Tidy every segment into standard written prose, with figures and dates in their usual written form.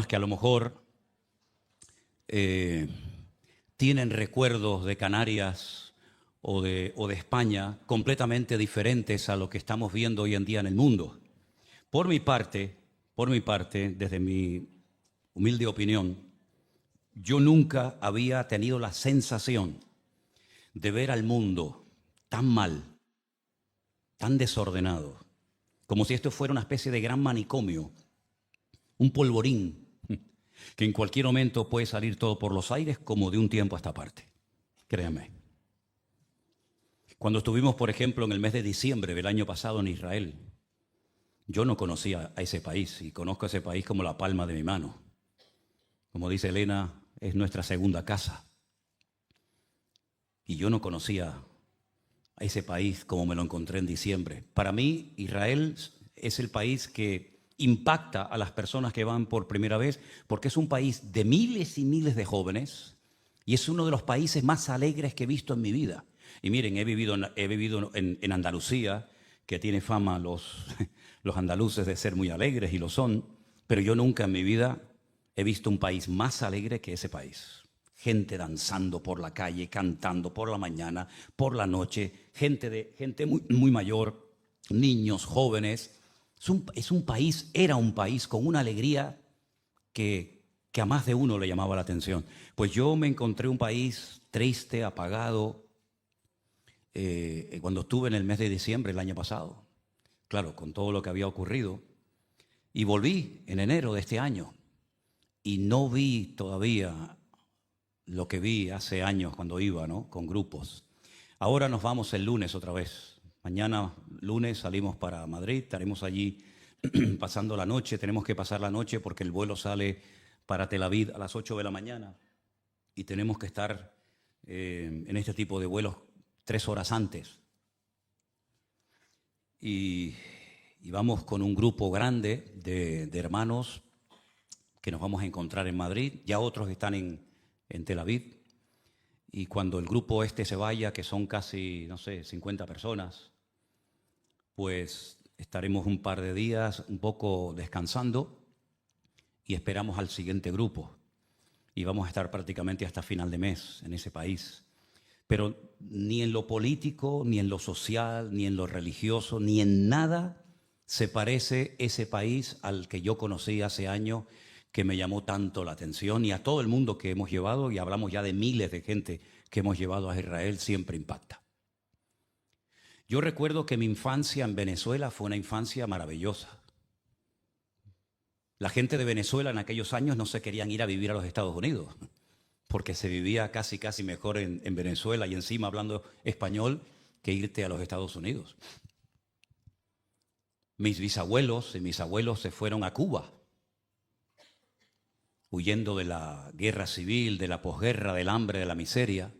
personas que a lo mejor tienen recuerdos de Canarias o de España completamente diferentes a lo que estamos viendo hoy en día en el mundo. Por mi parte, desde mi humilde opinión, yo nunca había tenido la sensación de ver al mundo tan mal, tan desordenado, como si esto fuera una especie de gran manicomio, un polvorín, que en cualquier momento puede salir todo por los aires como de un tiempo a esta parte. Créanme. Cuando estuvimos, por ejemplo, en el mes de diciembre del año pasado en Israel, yo no conocía a ese país y conozco a ese país como la palma de mi mano. Como dice Elena, es nuestra segunda casa. Y yo no conocía a ese país como me lo encontré en diciembre. Para mí, Israel es el país que impacta a las personas que van por primera vez, porque es un país de miles y miles de jóvenes y es uno de los países más alegres que he visto en mi vida. Y miren, he vivido en Andalucía, que tiene fama los andaluces de ser muy alegres, y lo son, pero yo nunca en mi vida he visto un país más alegre que ese país. Gente danzando por la calle, cantando por la mañana, por la noche, gente muy mayor, niños, jóvenes. Era un país con una alegría que a más de uno le llamaba la atención. Pues yo me encontré un país triste, apagado, cuando estuve en el mes de diciembre el año pasado. Claro, con todo lo que había ocurrido. Y volví en enero de este año y no vi todavía lo que vi hace años cuando iba, ¿no?, con grupos. Ahora nos vamos el lunes otra vez. Mañana, lunes, salimos para Madrid, estaremos allí pasando la noche. Tenemos que pasar la noche porque el vuelo sale para Tel Aviv a las 8 de la mañana y tenemos que estar en este tipo de vuelos 3 horas antes. Y vamos con un grupo grande de hermanos que nos vamos a encontrar en Madrid. Ya otros están en Tel Aviv. Y cuando el grupo este se vaya, que son casi, no sé, 50 personas, pues estaremos un par de días un poco descansando y esperamos al siguiente grupo. Y vamos a estar prácticamente hasta final de mes en ese país. Pero ni en lo político, ni en lo social, ni en lo religioso, ni en nada se parece ese país al que yo conocí hace años, que me llamó tanto la atención, y a todo el mundo que hemos llevado, y hablamos ya de miles de gente que hemos llevado a Israel, siempre impacta. Yo recuerdo que mi infancia en Venezuela fue una infancia maravillosa. La gente de Venezuela en aquellos años no se querían ir a vivir a los Estados Unidos, porque se vivía casi mejor en Venezuela y encima hablando español que irte a los Estados Unidos. Mis bisabuelos y mis abuelos se fueron a Cuba, huyendo de la guerra civil, de la posguerra, del hambre, de la miseria.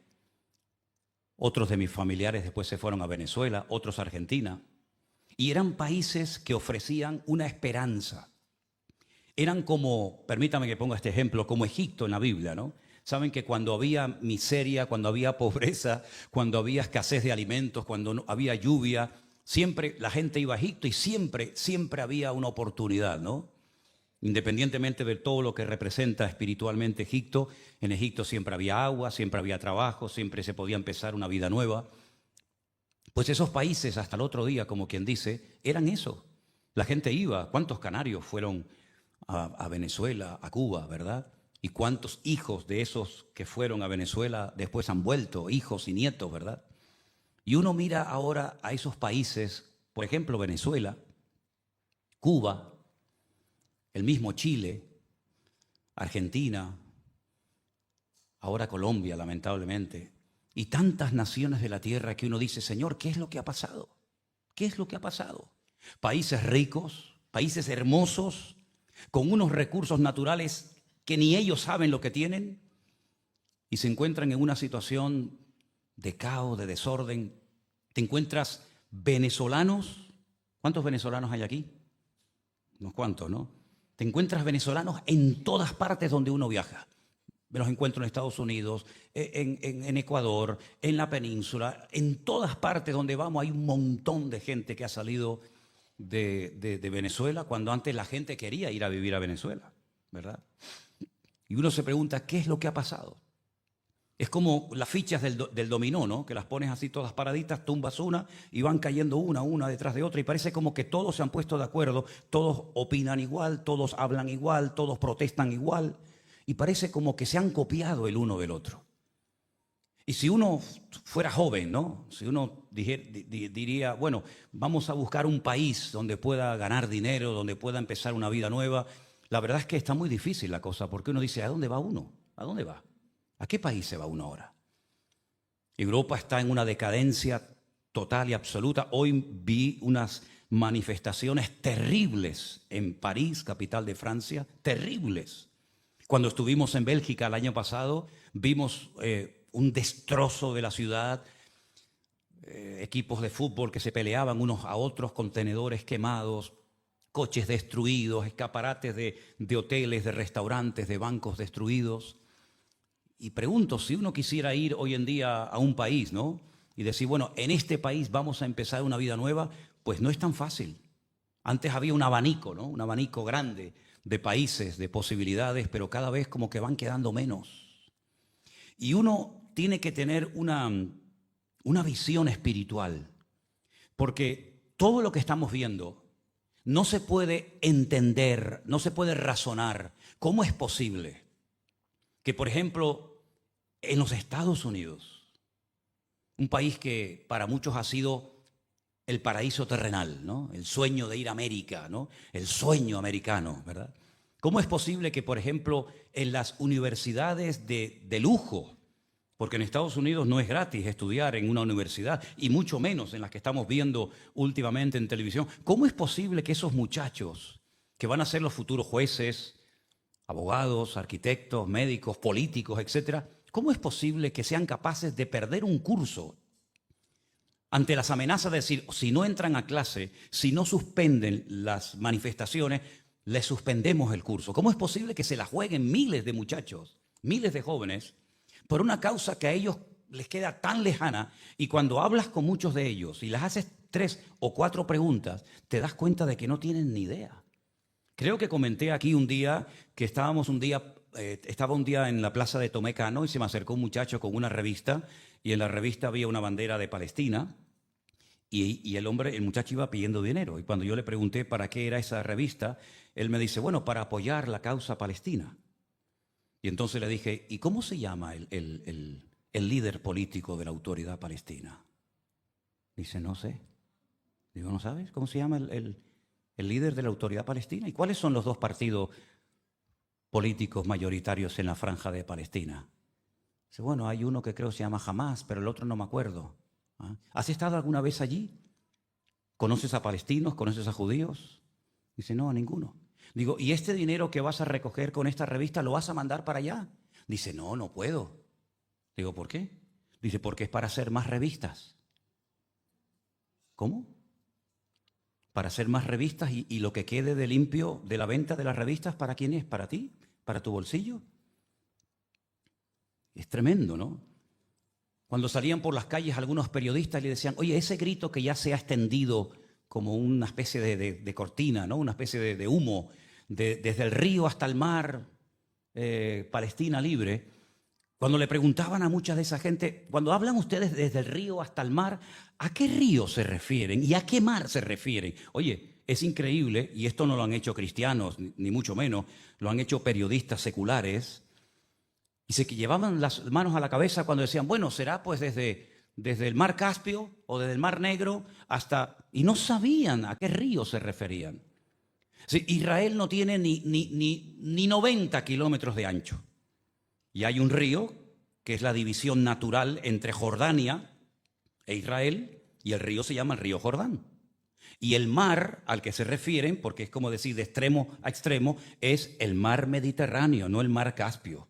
Otros de mis familiares después se fueron a Venezuela, otros a Argentina. Y eran países que ofrecían una esperanza. Eran como, permítame que ponga este ejemplo, como Egipto en la Biblia, ¿no? Saben que cuando había miseria, cuando había pobreza, cuando había escasez de alimentos, cuando no había lluvia, siempre la gente iba a Egipto y siempre había una oportunidad, ¿no? Independientemente de todo lo que representa espiritualmente Egipto, en Egipto siempre había agua, siempre había trabajo, siempre se podía empezar una vida nueva. Pues esos países, hasta el otro día, como quien dice, eran eso. La gente iba. ¿Cuántos canarios fueron a Venezuela, a Cuba, verdad? ¿Y cuántos hijos de esos que fueron a Venezuela después han vuelto, hijos y nietos, verdad? Y uno mira ahora a esos países, por ejemplo, Venezuela, Cuba, el mismo Chile, Argentina, ahora Colombia, lamentablemente, y tantas naciones de la tierra que uno dice, Señor, ¿qué es lo que ha pasado? ¿Qué es lo que ha pasado? Países ricos, países hermosos, con unos recursos naturales que ni ellos saben lo que tienen, y se encuentran en una situación de caos, de desorden. Te encuentras venezolanos. ¿Cuántos venezolanos hay aquí? Unos cuantos, ¿no? Te encuentras venezolanos en todas partes donde uno viaja. Me los encuentro en Estados Unidos, en Ecuador, en la península, en todas partes donde vamos hay un montón de gente que ha salido de Venezuela, cuando antes la gente quería ir a vivir a Venezuela, ¿verdad? Y uno se pregunta, ¿qué es lo que ha pasado? Es como las fichas del dominó, ¿no? Que las pones así todas paraditas, tumbas una y van cayendo una detrás de otra y parece como que todos se han puesto de acuerdo, todos opinan igual, todos hablan igual, todos protestan igual y parece como que se han copiado el uno del otro. Y si uno fuera joven, ¿no? Si uno diría, bueno, vamos a buscar un país donde pueda ganar dinero, donde pueda empezar una vida nueva, la verdad es que está muy difícil la cosa, porque uno dice, ¿a dónde va uno? ¿A dónde va? ¿A qué país se va uno ahora? Europa está en una decadencia total y absoluta. Hoy vi unas manifestaciones terribles en París, capital de Francia, terribles. Cuando estuvimos en Bélgica el año pasado, vimos un destrozo de la ciudad, equipos de fútbol que se peleaban unos a otros, contenedores quemados, coches destruidos, escaparates de hoteles, de restaurantes, de bancos destruidos. Y pregunto, si uno quisiera ir hoy en día a un país, ¿no? Y decir, bueno, en este país vamos a empezar una vida nueva, pues no es tan fácil. Antes había un abanico, ¿no? Un abanico grande de países, de posibilidades, pero cada vez como que van quedando menos. Y uno tiene que tener una visión espiritual, porque todo lo que estamos viendo no se puede entender, no se puede razonar. ¿Cómo es posible que, por ejemplo, en los Estados Unidos, un país que para muchos ha sido el paraíso terrenal, ¿no? El sueño de ir a América, ¿no? El sueño americano, ¿verdad? ¿Cómo es posible que, por ejemplo, en las universidades de lujo, porque en Estados Unidos no es gratis estudiar en una universidad, y mucho menos en las que estamos viendo últimamente en televisión, ¿cómo es posible que esos muchachos que van a ser los futuros jueces, abogados, arquitectos, médicos, políticos, etcétera, cómo es posible que sean capaces de perder un curso ante las amenazas de decir, si no entran a clase, si no suspenden las manifestaciones, les suspendemos el curso? ¿Cómo es posible que se la jueguen miles de muchachos, miles de jóvenes, por una causa que a ellos les queda tan lejana? Y cuando hablas con muchos de ellos y les haces 3 o 4 preguntas, te das cuenta de que no tienen ni idea. Creo que comenté aquí un día que estaba un día en la plaza de Tomé Cano y se me acercó un muchacho con una revista y en la revista había una bandera de Palestina y el muchacho iba pidiendo dinero. Y cuando yo le pregunté para qué era esa revista, él me dice, bueno, para apoyar la causa palestina. Y entonces le dije, ¿y cómo se llama el líder político de la autoridad palestina? Dice, no sé. Digo, ¿no sabes cómo se llama el líder de la autoridad palestina? ¿Y cuáles son los 2 partidos políticos mayoritarios en la franja de Palestina? Dice, bueno, hay uno que creo se llama Hamás, pero el otro no me acuerdo. ¿Has estado alguna vez allí? ¿Conoces a palestinos? ¿Conoces a judíos? Dice, no, a ninguno. Digo, ¿y este dinero que vas a recoger con esta revista lo vas a mandar para allá? Dice, no, no puedo. Digo, ¿por qué? Dice, porque es para hacer más revistas. ¿Cómo? Para hacer más revistas y lo que quede de limpio de la venta de las revistas, ¿para quién es? ¿Para ti? ¿Para tu bolsillo? Es tremendo, ¿no? Cuando salían por las calles algunos periodistas le decían, oye, ese grito que ya se ha extendido como una especie de cortina, ¿no? Una especie de humo, desde el río hasta el mar, Palestina libre. Cuando le preguntaban a mucha de esa gente, cuando hablan ustedes desde el río hasta el mar, ¿a qué río se refieren y a qué mar se refieren? Oye, es increíble, y esto no lo han hecho cristianos, ni mucho menos, lo han hecho periodistas seculares, y se llevaban las manos a la cabeza cuando decían, bueno, será pues desde el mar Caspio o desde el mar Negro hasta... Y no sabían a qué río se referían. Sí, Israel no tiene ni 90 kilómetros de ancho. Y hay un río que es la división natural entre Jordania e Israel, y el río se llama el río Jordán. Y el mar al que se refieren, porque es como decir de extremo a extremo, es el mar Mediterráneo, no el mar Caspio,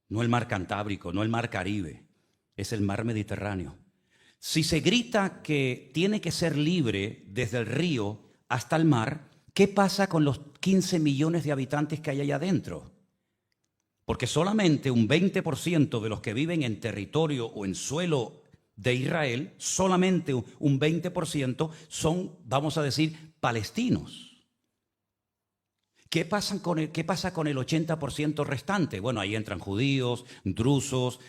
no el mar Cantábrico, no el mar Caribe, es el mar Mediterráneo. Si se grita que tiene que ser libre desde el río hasta el mar, ¿qué pasa con los 15 millones de habitantes que hay allá adentro? Porque solamente un 20% de los que viven en territorio o en suelo de Israel, solamente un 20% son, vamos a decir, palestinos. ¿Qué pasa con el 80% restante? Bueno, ahí entran judíos, drusos,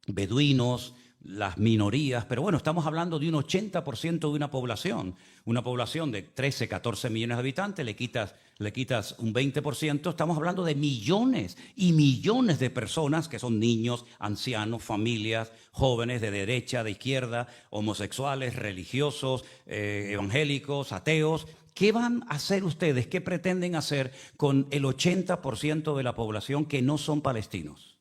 beduinos, las minorías, pero bueno, estamos hablando de un 80% de una población de 13, 14 millones de habitantes, le quitas un 20%, estamos hablando de millones y millones de personas que son niños, ancianos, familias, jóvenes de derecha, de izquierda, homosexuales, religiosos, evangélicos, ateos. ¿Qué van a hacer ustedes? ¿Qué pretenden hacer con el 80% de la población que no son palestinos?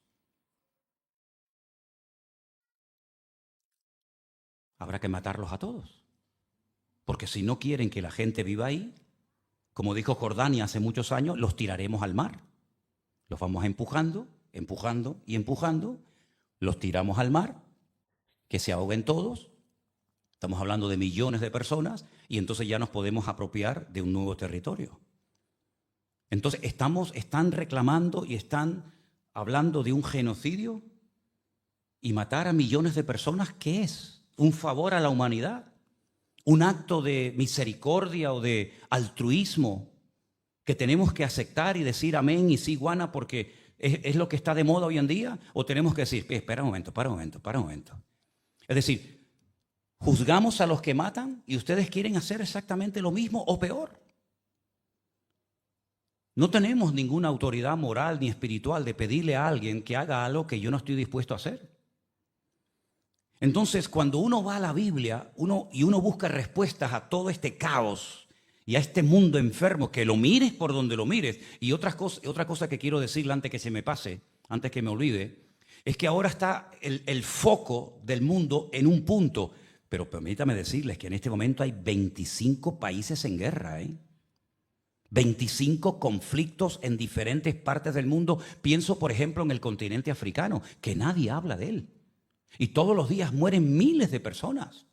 Habrá que matarlos a todos. Porque si no quieren que la gente viva ahí, como dijo Jordania hace muchos años, los tiraremos al mar. Los vamos empujando, empujando y empujando, los tiramos al mar, que se ahoguen todos. Estamos hablando de millones de personas y entonces ya nos podemos apropiar de un nuevo territorio. Entonces están reclamando y están hablando de un genocidio y matar a millones de personas. ¿Qué es? ¿Un favor a la humanidad? ¿Un acto de misericordia o de altruismo que tenemos que aceptar y decir amén y sí, guana, porque es lo que está de moda hoy en día? ¿O tenemos que decir, espera un momento? Es decir, juzgamos a los que matan y ustedes quieren hacer exactamente lo mismo o peor. No tenemos ninguna autoridad moral ni espiritual de pedirle a alguien que haga algo que yo no estoy dispuesto a hacer. Entonces, cuando uno va a la Biblia uno busca respuestas a todo este caos y a este mundo enfermo, que lo mires por donde lo mires. Y otra cosa que quiero decirle antes que se me pase, antes que me olvide, es que ahora está el foco del mundo en un punto. Pero permítame decirles que en este momento hay 25 países en guerra, 25 conflictos en diferentes partes del mundo. Pienso, por ejemplo, en el continente africano, que nadie habla de él. Y todos los días mueren miles de personas.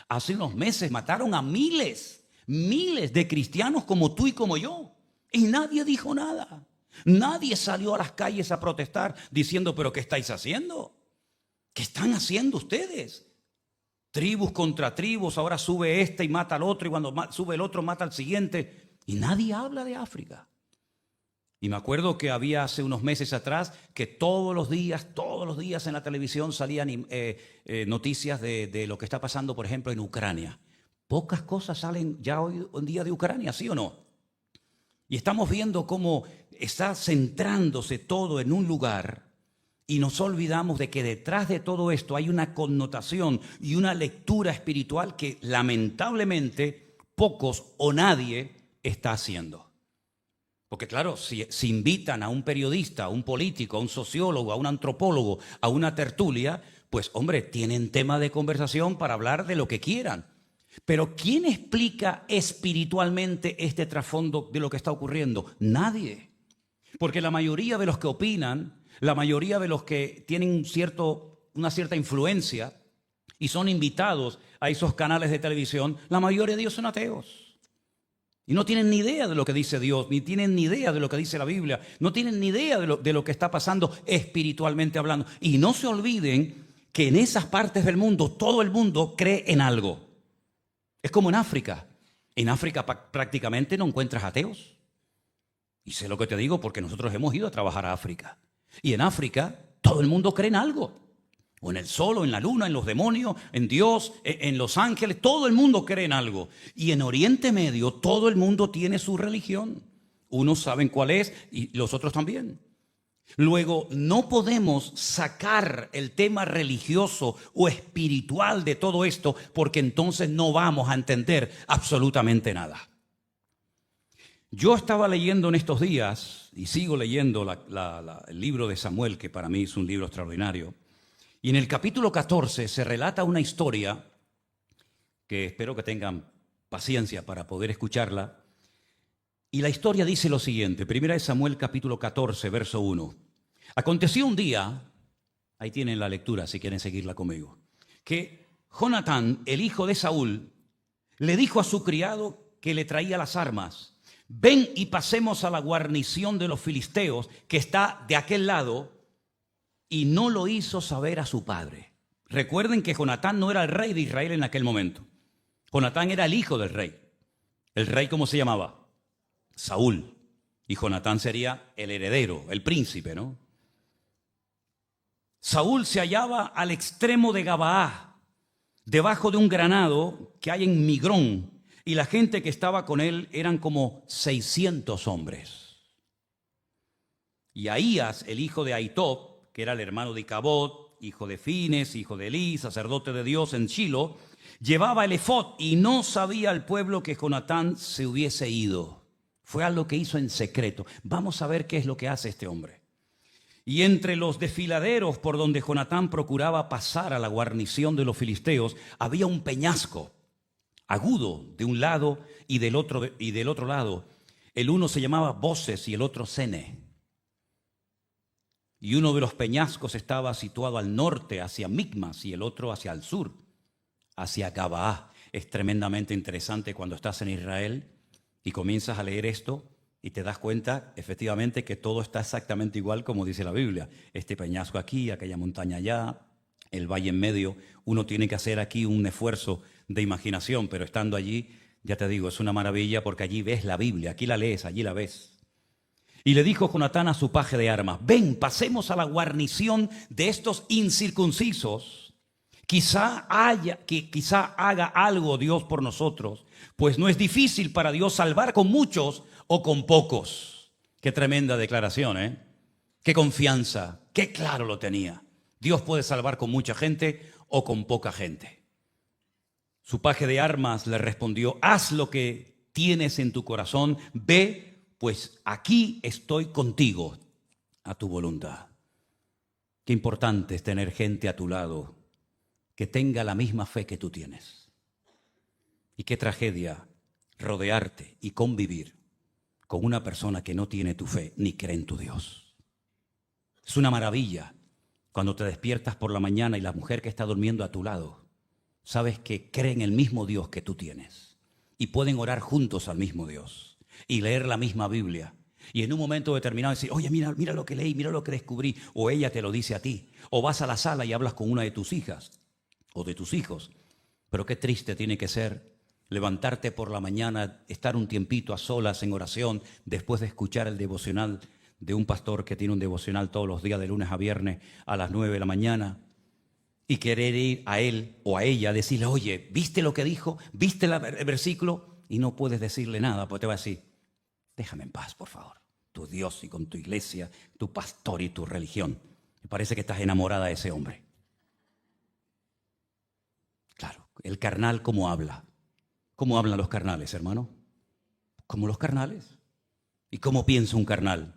Hace unos meses mataron a miles de cristianos como tú y como yo. Y nadie dijo nada. Nadie salió a las calles a protestar diciendo, ¿pero qué estáis haciendo? ¿Qué están haciendo ustedes? Tribus contra tribus, ahora sube este y mata al otro, y cuando sube el otro mata al siguiente. Y nadie habla de África. Y me acuerdo que había hace unos meses atrás que todos los días en la televisión salían noticias de lo que está pasando, por ejemplo, en Ucrania. Pocas cosas salen ya hoy en día de Ucrania, ¿sí o no? Y estamos viendo cómo está centrándose todo en un lugar y nos olvidamos de que detrás de todo esto hay una connotación y una lectura espiritual que lamentablemente pocos o nadie está haciendo. Porque claro, si invitan a un periodista, a un político, a un sociólogo, a un antropólogo, a una tertulia, pues hombre, tienen tema de conversación para hablar de lo que quieran. Pero ¿quién explica espiritualmente este trasfondo de lo que está ocurriendo? Nadie. Porque la mayoría de los que opinan, la mayoría de los que tienen una cierta influencia y son invitados a esos canales de televisión, la mayoría de ellos son ateos. Y no tienen ni idea de lo que dice Dios, ni tienen ni idea de lo que dice la Biblia, no tienen ni idea de lo que está pasando espiritualmente hablando. Y no se olviden que en esas partes del mundo, todo el mundo cree en algo. Es como en África. En África prácticamente no encuentras ateos. Y sé lo que te digo porque nosotros hemos ido a trabajar a África. Y en África todo el mundo cree en algo. O en el sol, o en la luna, en los demonios, en Dios, en los ángeles. Todo el mundo cree en algo. Y en Oriente Medio todo el mundo tiene su religión. Unos saben cuál es y los otros también. Luego, no podemos sacar el tema religioso o espiritual de todo esto porque entonces no vamos a entender absolutamente nada. Yo estaba leyendo en estos días, y sigo leyendo el libro de Samuel, que para mí es un libro extraordinario. Y en el capítulo 14 se relata una historia que espero que tengan paciencia para poder escucharla. Y la historia dice lo siguiente, 1 Samuel capítulo 14, verso 1. Aconteció un día, ahí tienen la lectura si quieren seguirla conmigo, que Jonatán, el hijo de Saúl, le dijo a su criado que le traía las armas, ven y pasemos a la guarnición de los filisteos que está de aquel lado. Y no lo hizo saber a su padre. Recuerden que Jonatán no era el rey de Israel en aquel momento. Jonatán era el hijo del rey. ¿El rey cómo se llamaba? Saúl. Y Jonatán sería el heredero, el príncipe, ¿no? Saúl se hallaba al extremo de Gabaá, debajo de un granado que hay en Migrón, y la gente que estaba con él eran como 600 hombres. Y Ahías, el hijo de Ahitob, que era el hermano de Icabod, hijo de Fines, hijo de Elí, sacerdote de Dios en Shilo, llevaba el efod y no sabía el pueblo que Jonatán se hubiese ido. Fue algo que hizo en secreto. Vamos a ver qué es lo que hace este hombre. Y entre los desfiladeros por donde Jonatán procuraba pasar a la guarnición de los filisteos, había un peñasco agudo de un lado y del otro lado. El uno se llamaba Boses y el otro Sene. Y uno de los peñascos estaba situado al norte, hacia Micmas, y el otro hacia el sur, hacia Gabaá. Es tremendamente interesante cuando estás en Israel y comienzas a leer esto y te das cuenta, efectivamente, que todo está exactamente igual como dice la Biblia. Este peñasco aquí, aquella montaña allá, el valle en medio. Uno tiene que hacer aquí un esfuerzo de imaginación, pero estando allí, ya te digo, es una maravilla porque allí ves la Biblia, aquí la lees, allí la ves. Y le dijo Jonatán a su paje de armas: ven, pasemos a la guarnición de estos incircuncisos. Quizá haga algo Dios por nosotros, pues no es difícil para Dios salvar con muchos o con pocos. Qué tremenda declaración, ¿eh? Qué confianza, qué claro lo tenía. Dios puede salvar con mucha gente o con poca gente. Su paje de armas le respondió: haz lo que tienes en tu corazón, ve, pues aquí estoy contigo a tu voluntad. Qué importante es tener gente a tu lado que tenga la misma fe que tú tienes. Y qué tragedia rodearte y convivir con una persona que no tiene tu fe ni cree en tu Dios. Es una maravilla cuando te despiertas por la mañana y la mujer que está durmiendo a tu lado, sabes que cree en el mismo Dios que tú tienes y pueden orar juntos al mismo Dios y leer la misma Biblia. Y en un momento determinado decir: oye, mira lo que leí, mira lo que descubrí. O ella te lo dice a ti. O vas a la sala y hablas con una de tus hijas o de tus hijos. Pero qué triste tiene que ser levantarte por la mañana, estar un tiempito a solas en oración, después de escuchar el devocional de un pastor que tiene un devocional todos los días de lunes a viernes a las 9 de la mañana, y querer ir a él o a ella, decirle: oye, ¿viste lo que dijo? ¿Viste el versículo? Y no puedes decirle nada, porque te va a decir: déjame en paz, por favor. Tu Dios y con tu iglesia, tu pastor y tu religión. Me parece que estás enamorada de ese hombre. Claro, el carnal, ¿cómo habla? ¿Cómo hablan los carnales, hermano? Como los carnales. ¿Y cómo piensa un carnal?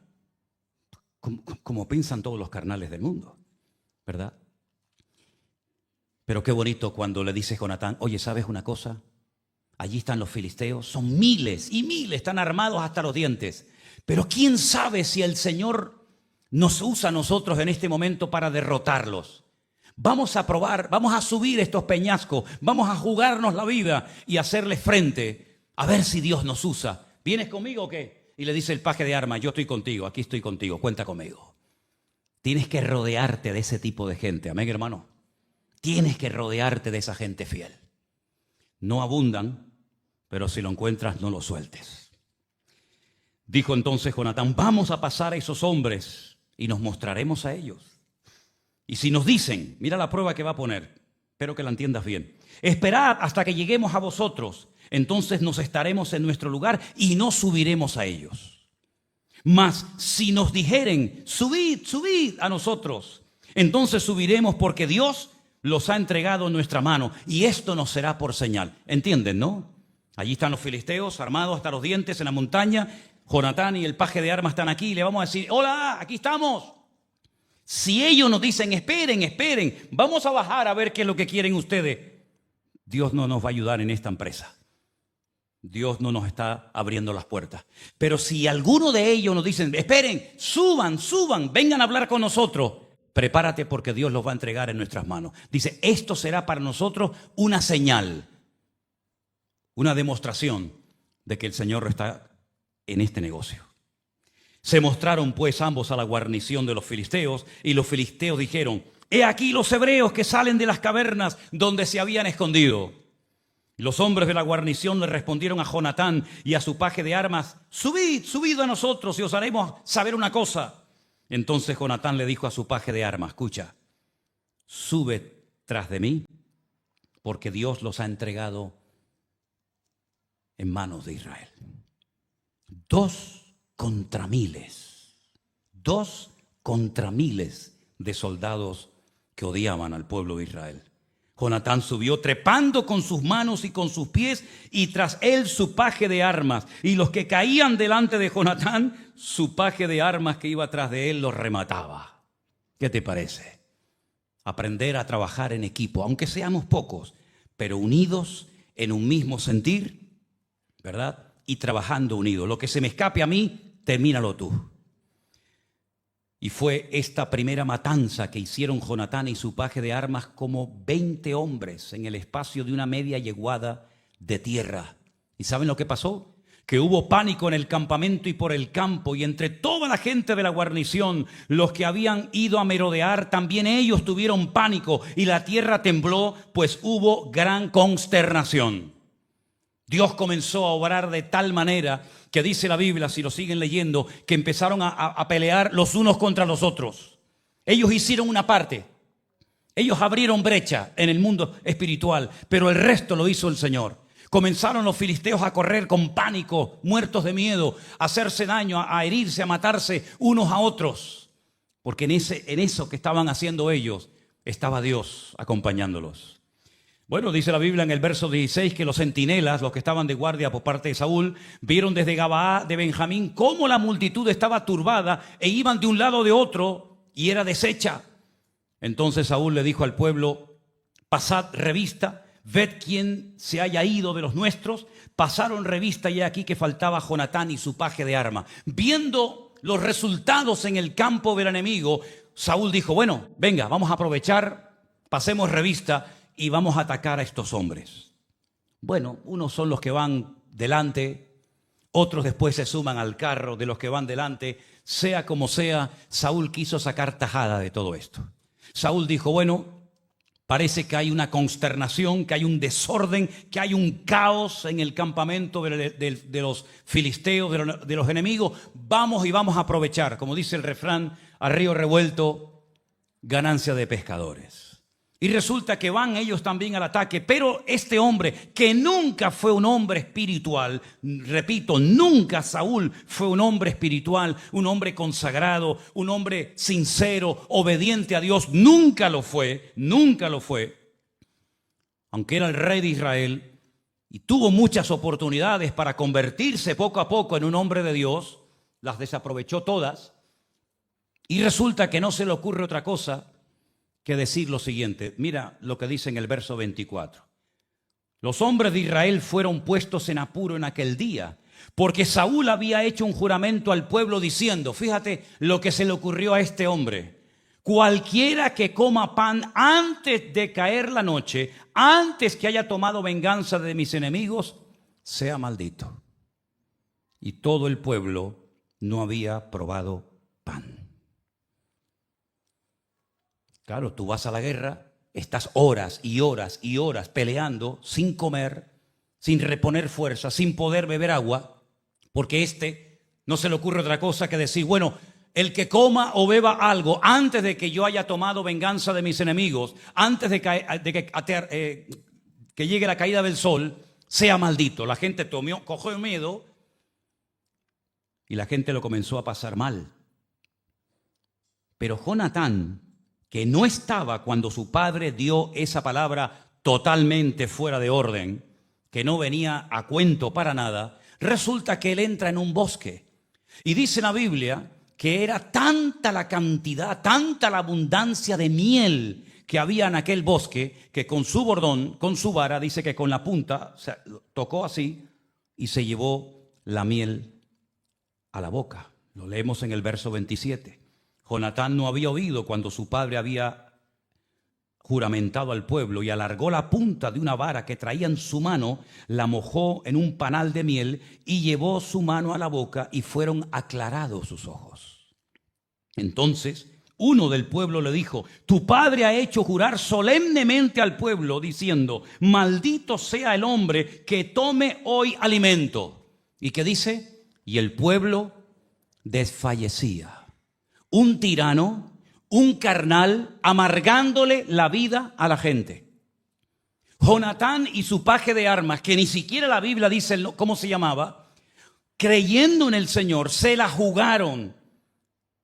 Como piensan todos los carnales del mundo, ¿verdad? Pero qué bonito cuando le dice Jonatán: oye, ¿sabes una cosa? Allí están los filisteos, son miles y miles, están armados hasta los dientes. Pero quién sabe si el Señor nos usa a nosotros en este momento para derrotarlos. Vamos a probar, vamos a subir estos peñascos, vamos a jugarnos la vida y hacerles frente, a ver si Dios nos usa. ¿Vienes conmigo o qué? Y le dice el paje de armas: yo estoy contigo, aquí estoy contigo, cuenta conmigo. Tienes que rodearte de ese tipo de gente, amén, hermano. Tienes que rodearte de esa gente fiel. No abundan, pero si lo encuentras, no lo sueltes. Dijo entonces Jonatán: vamos a pasar a esos hombres y nos mostraremos a ellos. Y si nos dicen, mira la prueba que va a poner, espero que la entiendas bien: esperad hasta que lleguemos a vosotros, entonces nos estaremos en nuestro lugar y no subiremos a ellos. Mas si nos dijeren: subid, subid a nosotros, entonces subiremos, porque Dios los ha entregado en nuestra mano, y esto nos será por señal. ¿Entienden, no? Allí están los filisteos armados hasta los dientes en la montaña. Jonatán y el paje de armas están aquí y le vamos a decir: hola, aquí estamos. Si ellos nos dicen: esperen, esperen, vamos a bajar a ver qué es lo que quieren ustedes, Dios no nos va a ayudar en esta empresa. Dios no nos está abriendo las puertas. Pero si alguno de ellos nos dicen: esperen, suban, suban, vengan a hablar con nosotros, prepárate, porque Dios los va a entregar en nuestras manos. Dice: esto será para nosotros una señal, una demostración de que el Señor está en este negocio. Se mostraron pues ambos a la guarnición de los filisteos, y los filisteos dijeron: he aquí los hebreos que salen de las cavernas donde se habían escondido. Y los hombres de la guarnición le respondieron a Jonatán y a su paje de armas: subid, subid a nosotros y os haremos saber una cosa. Entonces Jonatán le dijo a su paje de armas: escucha, sube tras de mí, porque Dios los ha entregado en manos de Israel. 2 contra miles. 2 contra miles de soldados que odiaban al pueblo de Israel. Jonatán subió trepando con sus manos y con sus pies, y tras él su paje de armas. Y los que caían delante de Jonatán, su paje de armas que iba tras de él los remataba. ¿Qué te parece? Aprender a trabajar en equipo, aunque seamos pocos, pero unidos en un mismo sentir, ¿verdad? Y trabajando unidos. Lo que se me escape a mí, termínalo tú. Y fue esta primera matanza que hicieron Jonatán y su paje de armas como 20 hombres en el espacio de una media yeguada de tierra. ¿Y saben lo que pasó? Que hubo pánico en el campamento y por el campo, y entre toda la gente de la guarnición, los que habían ido a merodear, también ellos tuvieron pánico, y la tierra tembló, pues hubo gran consternación. Dios comenzó a obrar de tal manera que dice la Biblia, si lo siguen leyendo, que empezaron a pelear los unos contra los otros. Ellos hicieron una parte. Ellos abrieron brecha en el mundo espiritual, pero el resto lo hizo el Señor. Comenzaron los filisteos a correr con pánico, muertos de miedo, a hacerse daño, a herirse, a matarse unos a otros. Porque en eso que estaban haciendo ellos, estaba Dios acompañándolos. Bueno, dice la Biblia en el verso 16 que los centinelas, los que estaban de guardia por parte de Saúl, vieron desde Gabaá de Benjamín cómo la multitud estaba turbada e iban de un lado de otro y era deshecha. Entonces Saúl le dijo al pueblo: pasad revista, ved quién se haya ido de los nuestros. Pasaron revista y aquí que faltaba Jonatán y su paje de armas. Viendo los resultados en el campo del enemigo, Saúl dijo: bueno, venga, vamos a aprovechar, pasemos revista y vamos a atacar a estos hombres. Bueno, unos son los que van delante, otros después se suman al carro de los que van delante. Sea como sea, Saúl quiso sacar tajada de todo esto. Saúl dijo: bueno, parece que hay una consternación, que hay un desorden, que hay un caos en el campamento de los filisteos, de los enemigos. Vamos y vamos a aprovechar, como dice el refrán, a río revuelto, ganancia de pescadores. Y resulta que van ellos también al ataque, pero este hombre, que nunca fue un hombre espiritual, repito, nunca Saúl fue un hombre espiritual, un hombre consagrado, un hombre sincero, obediente a Dios, nunca lo fue, aunque era el rey de Israel y tuvo muchas oportunidades para convertirse poco a poco en un hombre de Dios, las desaprovechó todas, y resulta que no se le ocurre otra cosa que decir lo siguiente. Mira lo que dice en el verso 24. Los hombres de Israel fueron puestos en apuro en aquel día, porque Saúl había hecho un juramento al pueblo diciendo, fíjate lo que se le ocurrió a este hombre: cualquiera que coma pan antes de caer la noche, antes que haya tomado venganza de mis enemigos, sea maldito. Y todo el pueblo no había probado pan. Claro, tú vas a la guerra, estás horas y horas y horas peleando sin comer, sin reponer fuerza, sin poder beber agua, porque no se le ocurre otra cosa que decir, bueno, el que coma o beba algo antes de que yo haya tomado venganza de mis enemigos, antes de que llegue la caída del sol, sea maldito. La gente cogió miedo y la gente lo comenzó a pasar mal. Pero Jonatán, que no estaba cuando su padre dio esa palabra totalmente fuera de orden, que no venía a cuento para nada, resulta que él entra en un bosque. Y dice la Biblia que era tanta la cantidad, tanta la abundancia de miel que había en aquel bosque, que con su bordón, con su vara, dice que con la punta, o sea, tocó así y se llevó la miel a la boca. Lo leemos en el verso 27. Jonatán no había oído cuando su padre había juramentado al pueblo y alargó la punta de una vara que traía en su mano, la mojó en un panal de miel y llevó su mano a la boca y fueron aclarados sus ojos. Entonces uno del pueblo le dijo: tu padre ha hecho jurar solemnemente al pueblo, diciendo: maldito sea el hombre que tome hoy alimento. ¿Y qué dice? Y el pueblo desfallecía. Un tirano, un carnal, amargándole la vida a la gente. Jonatán y su paje de armas, que ni siquiera la Biblia dice cómo se llamaba, creyendo en el Señor, se la jugaron.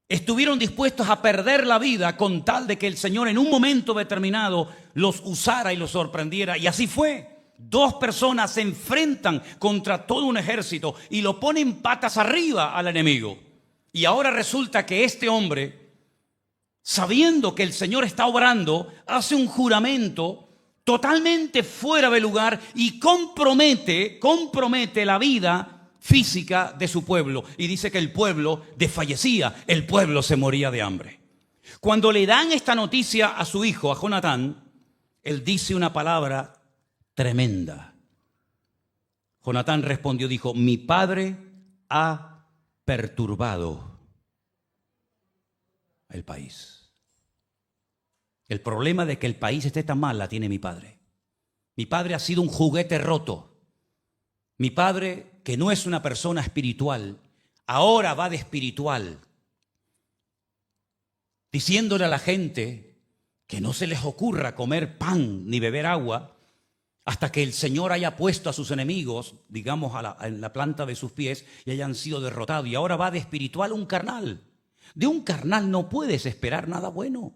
Estuvieron dispuestos a perder la vida con tal de que el Señor en un momento determinado los usara y los sorprendiera. Y así fue. Dos personas se enfrentan contra todo un ejército y lo ponen patas arriba al enemigo. Y ahora resulta que este hombre, sabiendo que el Señor está obrando, hace un juramento totalmente fuera de lugar y compromete la vida física de su pueblo. Y dice que el pueblo desfallecía, el pueblo se moría de hambre. Cuando le dan esta noticia a su hijo, a Jonatán, él dice una palabra tremenda. Jonatán respondió, dijo: mi padre ha perturbado el país. El problema de que el país esté tan mal la tiene mi padre. Mi padre ha sido un juguete roto. Mi padre, que no es una persona espiritual, ahora va de espiritual, diciéndole a la gente que no se les ocurra comer pan ni beber agua hasta que el Señor haya puesto a sus enemigos, digamos, en la planta de sus pies y hayan sido derrotados. Y ahora va de espiritual a un carnal. De un carnal no puedes esperar nada bueno.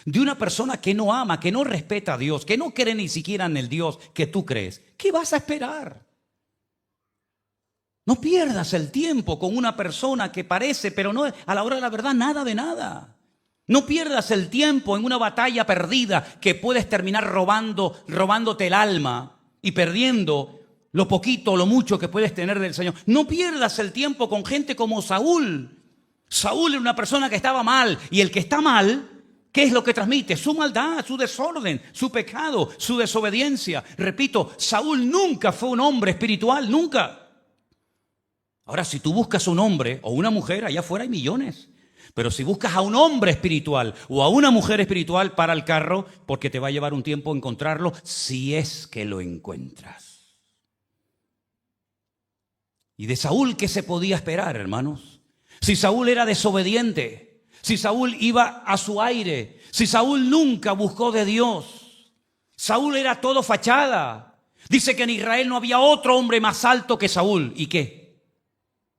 De una persona que no ama, que no respeta a Dios, que no cree ni siquiera en el Dios que tú crees, ¿qué vas a esperar? No pierdas el tiempo con una persona que parece, pero no, a la hora de la verdad, nada de nada. No pierdas el tiempo en una batalla perdida que puedes terminar robándote el alma y perdiendo lo poquito o lo mucho que puedes tener del Señor. No pierdas el tiempo con gente como Saúl. Saúl era una persona que estaba mal, y el que está mal, ¿qué es lo que transmite? Su maldad, su desorden, su pecado, su desobediencia. Repito, Saúl nunca fue un hombre espiritual, nunca. Ahora, si tú buscas un hombre o una mujer, allá afuera hay millones. Pero si buscas a un hombre espiritual o a una mujer espiritual, para el carro, porque te va a llevar un tiempo encontrarlo, si es que lo encuentras. ¿Y de Saúl qué se podía esperar, hermanos? Si Saúl era desobediente, si Saúl iba a su aire, si Saúl nunca buscó de Dios, Saúl era todo fachada. Dice que en Israel no había otro hombre más alto que Saúl. ¿Y qué?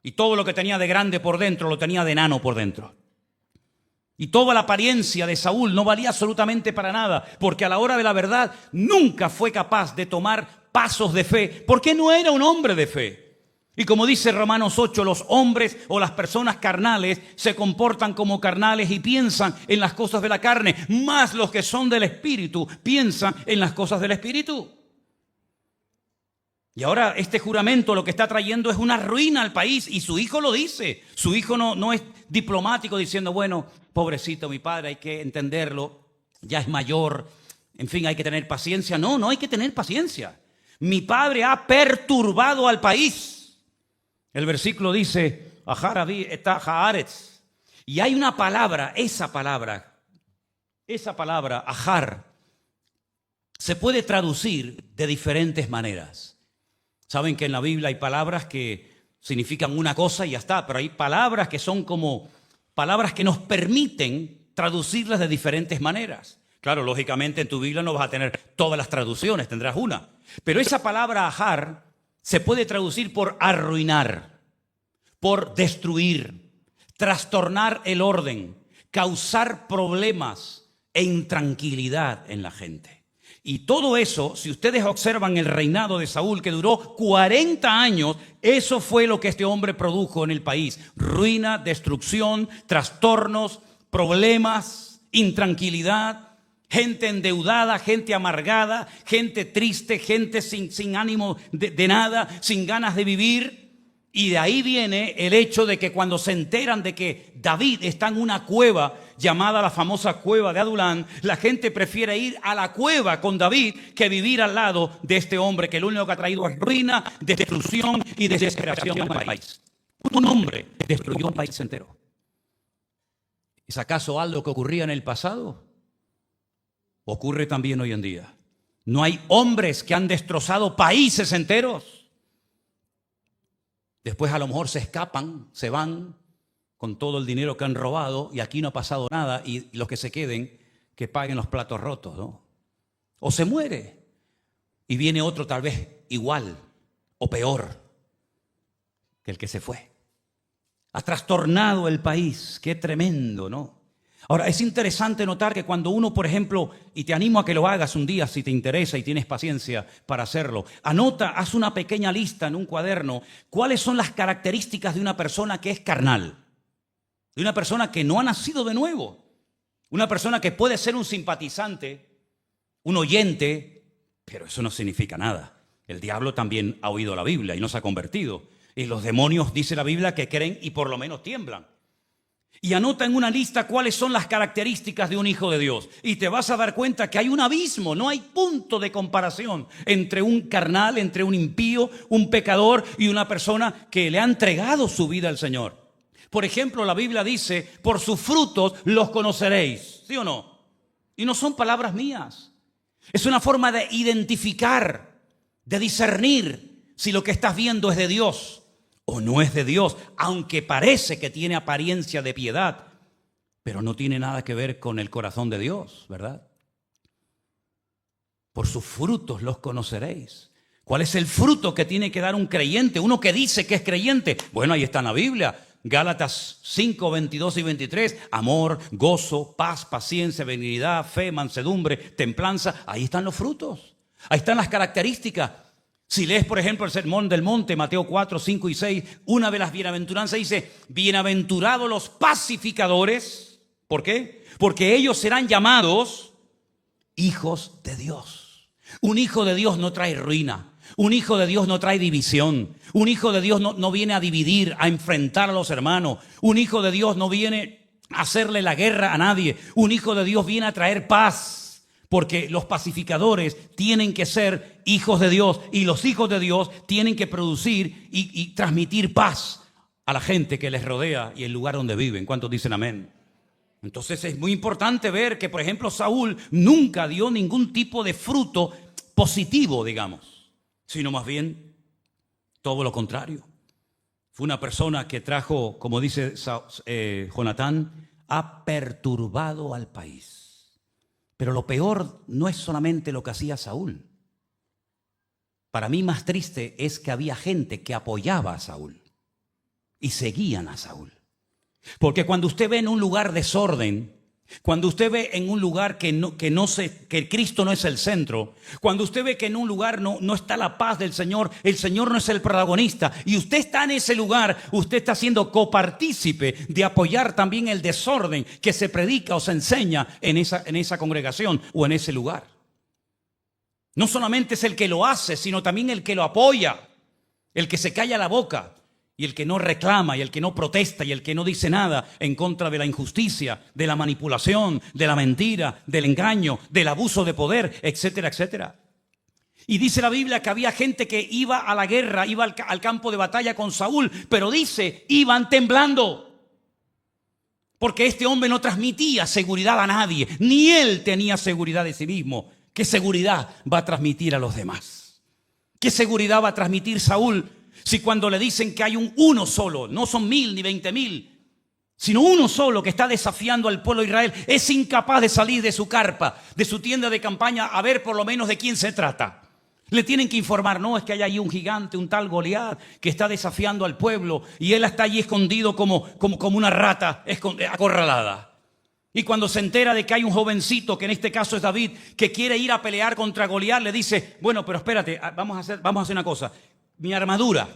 Y todo lo que tenía de grande por dentro lo tenía de enano por dentro. Y toda la apariencia de Saúl no valía absolutamente para nada, porque a la hora de la verdad nunca fue capaz de tomar pasos de fe, porque no era un hombre de fe. Y como dice Romanos 8, los hombres o las personas carnales se comportan como carnales y piensan en las cosas de la carne, más los que son del Espíritu piensan en las cosas del Espíritu. Y ahora este juramento lo que está trayendo es una ruina al país, y su hijo lo dice. Su hijo no es diplomático diciendo, bueno, pobrecito mi padre, hay que entenderlo, ya es mayor, en fin, hay que tener paciencia. No hay que tener paciencia. Mi padre ha perturbado al país. El versículo dice, Aharabi eta haaretz. Y hay una palabra, esa palabra, ajar, se puede traducir de diferentes maneras. Saben que en la Biblia hay palabras que significan una cosa y ya está, pero hay palabras que son como palabras que nos permiten traducirlas de diferentes maneras. Claro, lógicamente en tu Biblia no vas a tener todas las traducciones, tendrás una. Pero esa palabra ajar se puede traducir por arruinar, por destruir, trastornar el orden, causar problemas e intranquilidad en la gente. Y todo eso, si ustedes observan el reinado de Saúl, que duró 40 años, eso fue lo que este hombre produjo en el país. Ruina, destrucción, trastornos, problemas, intranquilidad, gente endeudada, gente amargada, gente triste, gente sin ánimo de nada, sin ganas de vivir. Y de ahí viene el hecho de que cuando se enteran de que David está en una cueva llamada la famosa cueva de Adulán, la gente prefiere ir a la cueva con David que vivir al lado de este hombre que lo único que ha traído es ruina, destrucción y desesperación al país. Un hombre destruyó un país entero. ¿Es acaso algo que ocurría en el pasado? Ocurre también hoy en día. ¿No hay hombres que han destrozado países enteros? Después a lo mejor se escapan, se van con todo el dinero que han robado y aquí no ha pasado nada y los que se queden, que paguen los platos rotos, ¿no? O se muere y viene otro tal vez igual o peor que el que se fue. Ha trastornado el país, qué tremendo, ¿no? Ahora, es interesante notar que cuando uno, por ejemplo, y te animo a que lo hagas un día si te interesa y tienes paciencia para hacerlo, haz una pequeña lista en un cuaderno, cuáles son las características de una persona que es carnal, de una persona que no ha nacido de nuevo, una persona que puede ser un simpatizante, un oyente, pero eso no significa nada. El diablo también ha oído la Biblia y no se ha convertido. Y los demonios, dice la Biblia, que creen y por lo menos tiemblan. Y anota en una lista cuáles son las características de un hijo de Dios. Y te vas a dar cuenta que hay un abismo, no hay punto de comparación entre un carnal, entre un impío, un pecador y una persona que le ha entregado su vida al Señor. Por ejemplo, la Biblia dice, por sus frutos los conoceréis. ¿Sí o no? Y no son palabras mías. Es una forma de identificar, de discernir si lo que estás viendo es de Dios o no es de Dios, aunque parece que tiene apariencia de piedad, pero no tiene nada que ver con el corazón de Dios, ¿verdad? Por sus frutos los conoceréis. ¿Cuál es el fruto que tiene que dar un creyente? Uno que dice que es creyente. Bueno, ahí está en la Biblia. Gálatas 5, 22 y 23. Amor, gozo, paz, paciencia, benignidad, fe, mansedumbre, templanza. Ahí están los frutos. Ahí están las características. Si lees, por ejemplo, el Sermón del Monte, Mateo 4, 5 y 6, una de las bienaventuranzas dice, bienaventurados los pacificadores. ¿Por qué? Porque ellos serán llamados hijos de Dios. Un hijo de Dios no trae ruina. Un hijo de Dios no trae división. Un hijo de Dios no viene a dividir, a enfrentar a los hermanos. Un hijo de Dios no viene a hacerle la guerra a nadie. Un hijo de Dios viene a traer paz. Porque los pacificadores tienen que ser hijos de Dios y los hijos de Dios tienen que producir y transmitir paz a la gente que les rodea y el lugar donde viven. ¿Cuántos dicen amén? Entonces es muy importante ver que, por ejemplo, Saúl nunca dio ningún tipo de fruto positivo, digamos, sino más bien todo lo contrario. Fue una persona que trajo, como dice Jonatán, ha perturbado al país. Pero lo peor no es solamente lo que hacía Saúl. Para mí más triste es que había gente que apoyaba a Saúl y seguían a Saúl. Porque cuando usted ve en un lugar desorden, cuando usted ve en un lugar que Cristo no es el centro, cuando usted ve que en un lugar no está la paz del Señor, el Señor no es el protagonista y usted está en ese lugar, usted está siendo copartícipe de apoyar también el desorden que se predica o se enseña en esa congregación o en ese lugar. No solamente es el que lo hace, sino también el que lo apoya, el que se calla la boca. Y el que no reclama, y el que no protesta, y el que no dice nada en contra de la injusticia, de la manipulación, de la mentira, del engaño, del abuso de poder, etcétera, etcétera. Y dice la Biblia que había gente que iba a la guerra, iba al campo de batalla con Saúl, pero dice, iban temblando. Porque este hombre no transmitía seguridad a nadie, ni él tenía seguridad de sí mismo. ¿Qué seguridad va a transmitir a los demás? ¿Qué seguridad va a transmitir Saúl? Si cuando le dicen que hay uno solo, no son 1000 ni 20,000, sino uno solo que está desafiando al pueblo de Israel, es incapaz de salir de su carpa, de su tienda de campaña, a ver por lo menos de quién se trata. Le tienen que informar, no, es que hay ahí un gigante, un tal Goliat, que está desafiando al pueblo y él está allí escondido como una rata acorralada. Y cuando se entera de que hay un jovencito, que en este caso es David, que quiere ir a pelear contra Goliat, le dice, bueno, pero espérate, vamos a hacer una cosa. Mi armadura,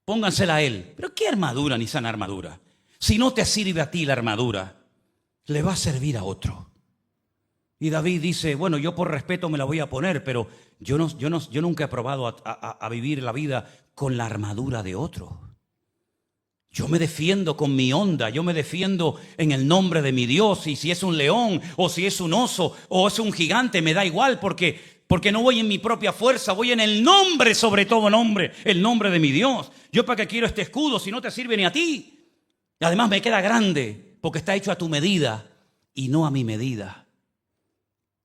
póngansela a él. ¿Pero qué armadura ni sana armadura? Si no te sirve a ti la armadura, le va a servir a otro. Y David dice, bueno, yo por respeto me la voy a poner, pero yo nunca he probado a vivir la vida con la armadura de otro. Yo me defiendo con mi onda, yo me defiendo en el nombre de mi Dios. Y si es un león, o si es un oso, o es un gigante, me da igual porque no voy en mi propia fuerza, voy en el nombre, sobre todo nombre, el nombre de mi Dios. Yo para qué quiero este escudo si no te sirve ni a ti. Y además me queda grande, porque está hecho a tu medida y no a mi medida.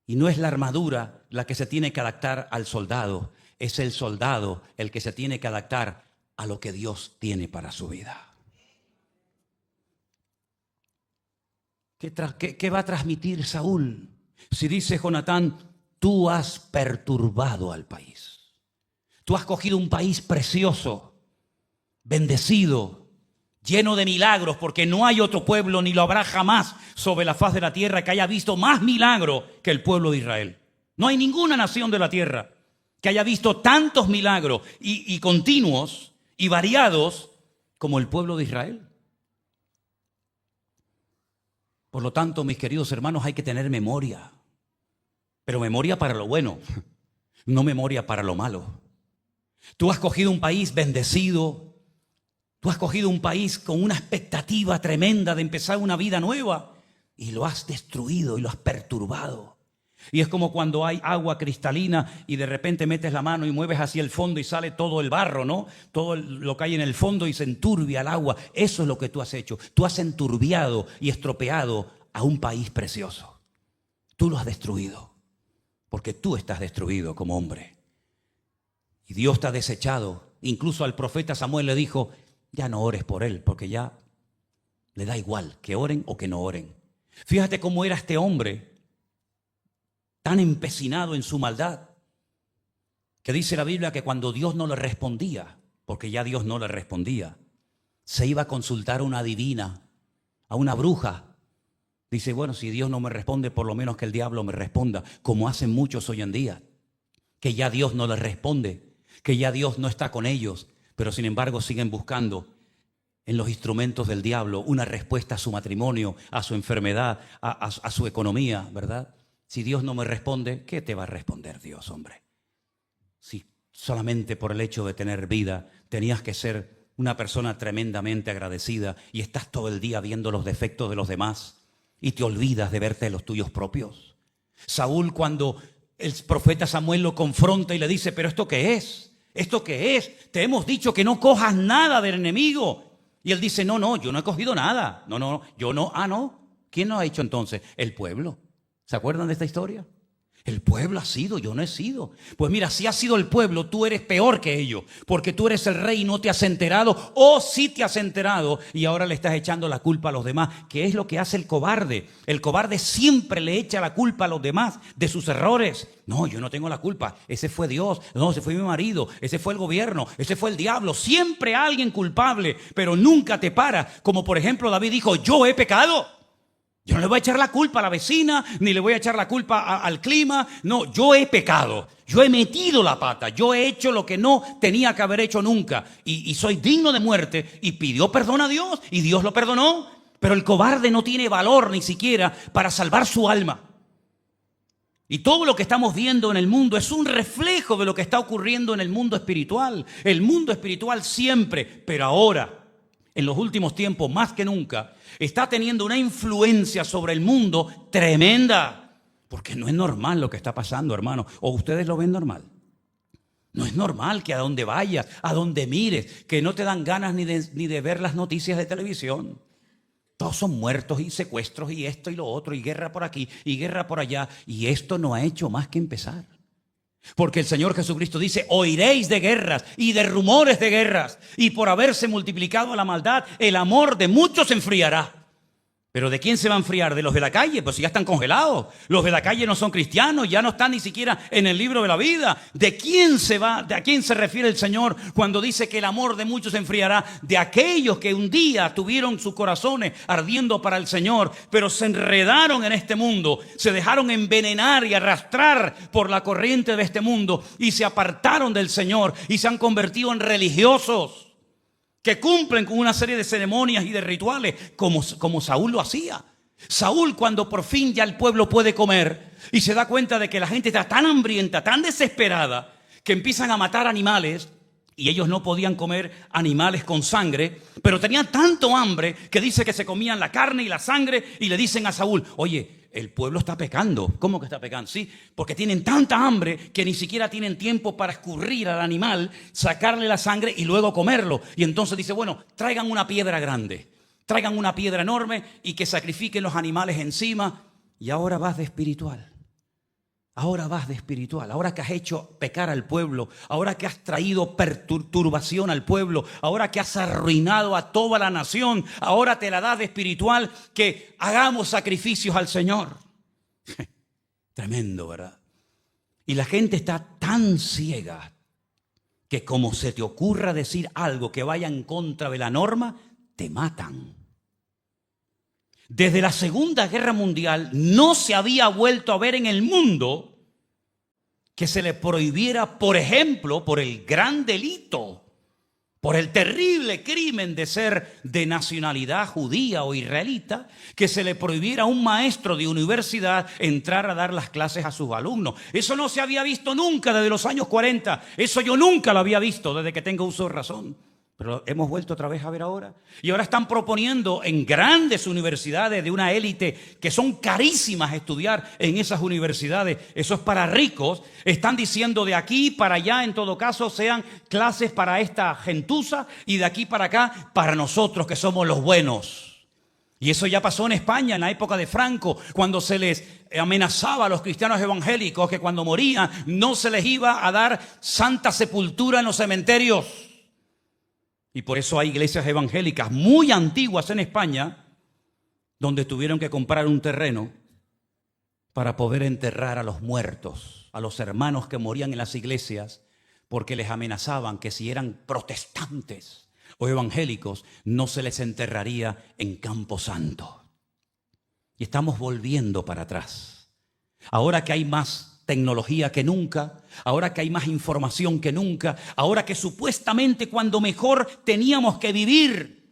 Y no es la armadura la que se tiene que adaptar al soldado, es el soldado el que se tiene que adaptar a lo que Dios tiene para su vida. ¿Qué va a transmitir Saúl? Si dice Jonatán, tú has perturbado al país. Tú has cogido un país precioso, bendecido, lleno de milagros, porque no hay otro pueblo, ni lo habrá jamás sobre la faz de la tierra, que haya visto más milagros que el pueblo de Israel. No hay ninguna nación de la tierra que haya visto tantos milagros y continuos y variados como el pueblo de Israel. Por lo tanto, mis queridos hermanos, hay que tener memoria, pero memoria para lo bueno, no memoria para lo malo. Tú has cogido un país bendecido, tú has cogido un país con una expectativa tremenda de empezar una vida nueva y lo has destruido y lo has perturbado. Y es como cuando hay agua cristalina y de repente metes la mano y mueves hacia el fondo y sale todo el barro, ¿no? Todo lo que hay en el fondo y se enturbia el agua. Eso es lo que tú has hecho. Tú has enturbiado y estropeado a un país precioso. Tú lo has destruido, porque tú estás destruido como hombre. Y Dios te ha desechado. Incluso al profeta Samuel le dijo, ya no ores por él, porque ya le da igual que oren o que no oren. Fíjate cómo era este hombre, tan empecinado en su maldad, que dice la Biblia que cuando Dios no le respondía, porque ya Dios no le respondía, se iba a consultar a una adivina, a una bruja. Dice, bueno, si Dios no me responde, por lo menos que el diablo me responda, como hacen muchos hoy en día, que ya Dios no les responde, que ya Dios no está con ellos, pero sin embargo siguen buscando en los instrumentos del diablo una respuesta a su matrimonio, a su enfermedad, a su economía, ¿verdad? Si Dios no me responde, ¿qué te va a responder Dios, hombre? Si solamente por el hecho de tener vida tenías que ser una persona tremendamente agradecida y estás todo el día viendo los defectos de los demás y te olvidas de verte los tuyos propios. Saúl, cuando el profeta Samuel lo confronta y le dice, ¿pero esto qué es? ¿Esto qué es? Te hemos dicho que no cojas nada del enemigo. Y él dice, no, yo no he cogido nada. No, yo no. Ah, no. ¿Quién lo ha hecho entonces? El pueblo. ¿Se acuerdan de esta historia? El pueblo ha sido, yo no he sido. Pues mira, si ha sido el pueblo, tú eres peor que ellos, porque tú eres el rey y no te has enterado, o sí te has enterado y ahora le estás echando la culpa a los demás, que es lo que hace el cobarde. El cobarde siempre le echa la culpa a los demás de sus errores. No, yo no tengo la culpa, ese fue Dios, no, ese fue mi marido, ese fue el gobierno, ese fue el diablo. Siempre alguien culpable, pero nunca te para. Como por ejemplo David dijo, yo he pecado. Yo no le voy a echar la culpa a la vecina, ni le voy a echar la culpa al clima. No, yo he pecado, yo he metido la pata, yo he hecho lo que no tenía que haber hecho nunca. Y soy digno de muerte. Y pidió perdón a Dios y Dios lo perdonó. Pero el cobarde no tiene valor ni siquiera para salvar su alma. Y todo lo que estamos viendo en el mundo es un reflejo de lo que está ocurriendo en el mundo espiritual. El mundo espiritual siempre, pero ahora, en los últimos tiempos, más que nunca, está teniendo una influencia sobre el mundo tremenda. Porque no es normal lo que está pasando, hermano. ¿O ustedes lo ven normal? No es normal que a donde vayas, a donde mires, que no te dan ganas ni de ver las noticias de televisión. Todos son muertos y secuestros y esto y lo otro, y guerra por aquí y guerra por allá. Y esto no ha hecho más que empezar. Porque el Señor Jesucristo dice, oiréis de guerras y de rumores de guerras, y por haberse multiplicado la maldad, el amor de muchos se enfriará. ¿Pero de quién se va a enfriar? ¿De los de la calle? Pues ya están congelados. Los de la calle no son cristianos, ya no están ni siquiera en el libro de la vida. ¿De quién a quién se refiere el Señor cuando dice que el amor de muchos se enfriará? De aquellos que un día tuvieron sus corazones ardiendo para el Señor, pero se enredaron en este mundo, se dejaron envenenar y arrastrar por la corriente de este mundo y se apartaron del Señor y se han convertido en religiosos que cumplen con una serie de ceremonias y de rituales, como Saúl lo hacía. Saúl, cuando por fin ya el pueblo puede comer y se da cuenta de que la gente está tan hambrienta, tan desesperada, que empiezan a matar animales, y ellos no podían comer animales con sangre, pero tenían tanto hambre que dice que se comían la carne y la sangre, y le dicen a Saúl, oye, el pueblo está pecando. ¿Cómo que está pecando? Sí, porque tienen tanta hambre que ni siquiera tienen tiempo para escurrir al animal, sacarle la sangre y luego comerlo. Y entonces dice, bueno, traigan una piedra grande. traigan una piedra enorme y que sacrifiquen los animales encima. Y ahora vas de espiritual. Ahora vas de espiritual, ahora que has hecho pecar al pueblo, ahora que has traído perturbación al pueblo, ahora que has arruinado a toda la nación, ahora te la das de espiritual, que hagamos sacrificios al Señor. Tremendo, ¿verdad? Y la gente está tan ciega que como se te ocurra decir algo que vaya en contra de la norma, te matan. Desde la Segunda Guerra Mundial no se había vuelto a ver en el mundo que se le prohibiera, por ejemplo, por el gran delito, por el terrible crimen de ser de nacionalidad judía o israelita, que se le prohibiera a un maestro de universidad entrar a dar las clases a sus alumnos. Eso no se había visto nunca desde los años 40. Eso yo nunca lo había visto desde que tengo uso de razón. Pero hemos vuelto otra vez a ver ahora. Y ahora están proponiendo en grandes universidades de una élite que son carísimas estudiar en esas universidades. Eso es para ricos. Están diciendo de aquí para allá, en todo caso, sean clases para esta gentuza y de aquí para acá para nosotros que somos los buenos. Y eso ya pasó en España en la época de Franco, cuando se les amenazaba a los cristianos evangélicos que cuando morían no se les iba a dar santa sepultura en los cementerios. Y por eso hay iglesias evangélicas muy antiguas en España donde tuvieron que comprar un terreno para poder enterrar a los muertos, a los hermanos que morían en las iglesias, porque les amenazaban que si eran protestantes o evangélicos no se les enterraría en Campo Santo. Y estamos volviendo para atrás. Ahora que hay más tecnología que nunca, ahora que hay más información que nunca, ahora que supuestamente cuando mejor teníamos que vivir,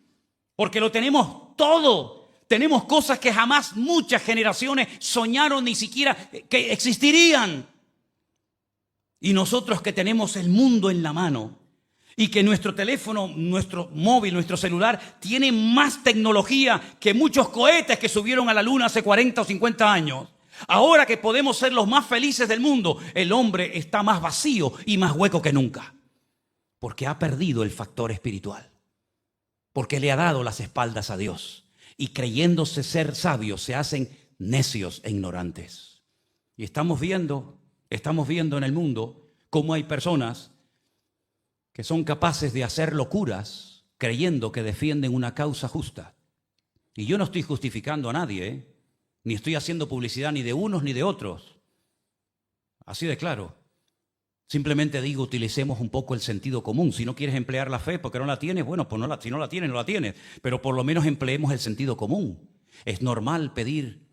porque lo tenemos todo, tenemos cosas que jamás muchas generaciones soñaron ni siquiera que existirían. Y nosotros que tenemos el mundo en la mano y que nuestro teléfono, nuestro móvil, nuestro celular tiene más tecnología que muchos cohetes que subieron a la luna hace 40 o 50 años. Ahora que podemos ser los más felices del mundo, el hombre está más vacío y más hueco que nunca. Porque ha perdido el factor espiritual. Porque le ha dado las espaldas a Dios. Y creyéndose ser sabios, se hacen necios e ignorantes. Y estamos viendo en el mundo cómo hay personas que son capaces de hacer locuras creyendo que defienden una causa justa. Y yo no estoy justificando a nadie, ni estoy haciendo publicidad ni de unos ni de otros. Así de claro. Simplemente digo, utilicemos un poco el sentido común. Si no quieres emplear la fe porque no la tienes, bueno, pues si no la tienes, no la tienes. Pero por lo menos empleemos el sentido común. Es normal pedir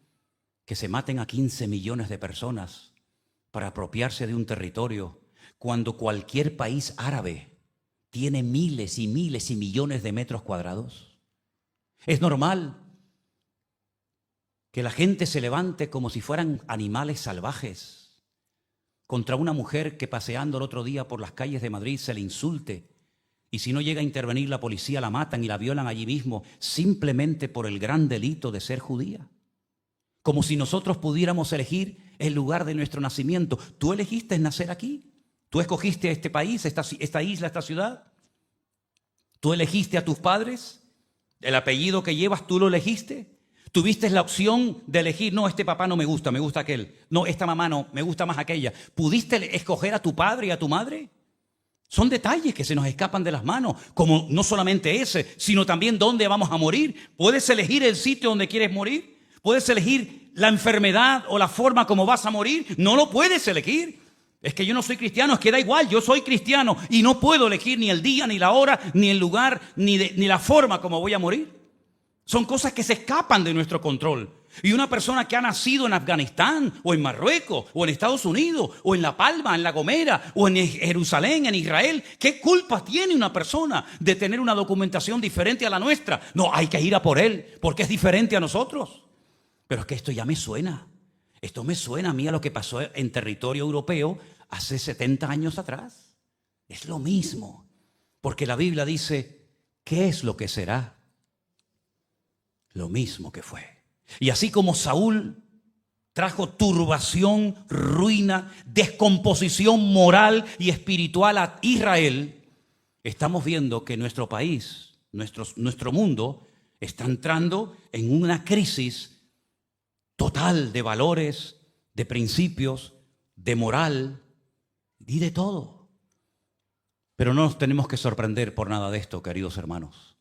que se maten a 15 millones de personas para apropiarse de un territorio cuando cualquier país árabe tiene miles y miles y millones de metros cuadrados. Es normal que la gente se levante como si fueran animales salvajes contra una mujer que paseando el otro día por las calles de Madrid se le insulte y si no llega a intervenir la policía la matan y la violan allí mismo simplemente por el gran delito de ser judía. Como si nosotros pudiéramos elegir el lugar de nuestro nacimiento. ¿Tú elegiste nacer aquí? ¿Tú escogiste este país, esta isla, esta ciudad? ¿Tú elegiste a tus padres? ¿El apellido que llevas tú lo elegiste? ¿Tuviste la opción de elegir, no, este papá no me gusta aquel? No, esta mamá no, me gusta más aquella. ¿Pudiste escoger a tu padre y a tu madre? Son detalles que se nos escapan de las manos, como no solamente ese, sino también dónde vamos a morir. ¿Puedes elegir el sitio donde quieres morir? ¿Puedes elegir la enfermedad o la forma como vas a morir? No lo puedes elegir. Es que yo no soy cristiano, es que da igual, yo soy cristiano y no puedo elegir ni el día, ni la hora, ni el lugar, ni la forma como voy a morir. Son cosas que se escapan de nuestro control. Y una persona que ha nacido en Afganistán, o en Marruecos, o en Estados Unidos, o en La Palma, en La Gomera, o en Jerusalén, en Israel, ¿qué culpa tiene una persona de tener una documentación diferente a la nuestra? No, hay que ir a por él, porque es diferente a nosotros. Pero es que esto ya me suena. Esto me suena a mí a lo que pasó en territorio europeo hace 70 años atrás. Es lo mismo. Porque la Biblia dice, ¿qué es lo que será? Lo mismo que fue. Y así como Saúl trajo turbación, ruina, descomposición moral y espiritual a Israel, estamos viendo que nuestro país, nuestro mundo, está entrando en una crisis total de valores, de principios, de moral y de todo. Pero no nos tenemos que sorprender por nada de esto, queridos hermanos,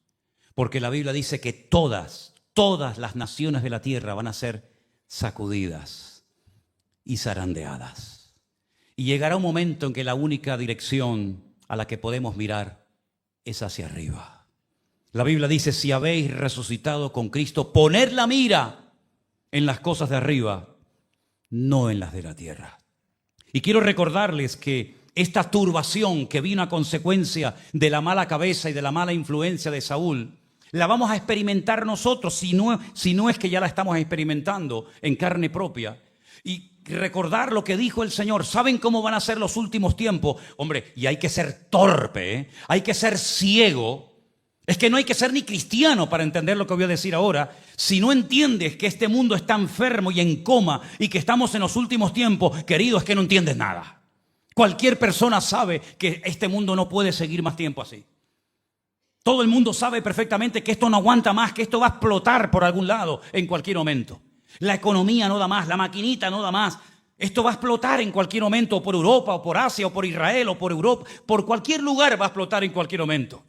porque la Biblia dice que todas las naciones de la tierra van a ser sacudidas y zarandeadas. Y llegará un momento en que la única dirección a la que podemos mirar es hacia arriba. La Biblia dice, si habéis resucitado con Cristo, poned la mira en las cosas de arriba, no en las de la tierra. Y quiero recordarles que esta turbación que vino a consecuencia de la mala cabeza y de la mala influencia de Saúl, la vamos a experimentar nosotros, si no es que ya la estamos experimentando en carne propia. Y recordar lo que dijo el Señor. ¿Saben cómo van a ser los últimos tiempos? Hombre, y hay que ser torpe, ¿eh? Hay que ser ciego. Es que no hay que ser ni cristiano para entender lo que voy a decir ahora. Si no entiendes que este mundo está enfermo y en coma y que estamos en los últimos tiempos, querido, es que no entiendes nada. Cualquier persona sabe que este mundo no puede seguir más tiempo así. Todo el mundo sabe perfectamente que esto no aguanta más, que esto va a explotar por algún lado en cualquier momento. La economía no da más, la maquinita no da más. Esto va a explotar en cualquier momento, por Europa, o por Asia, o por Israel, o por Europa. Por cualquier lugar va a explotar en cualquier momento.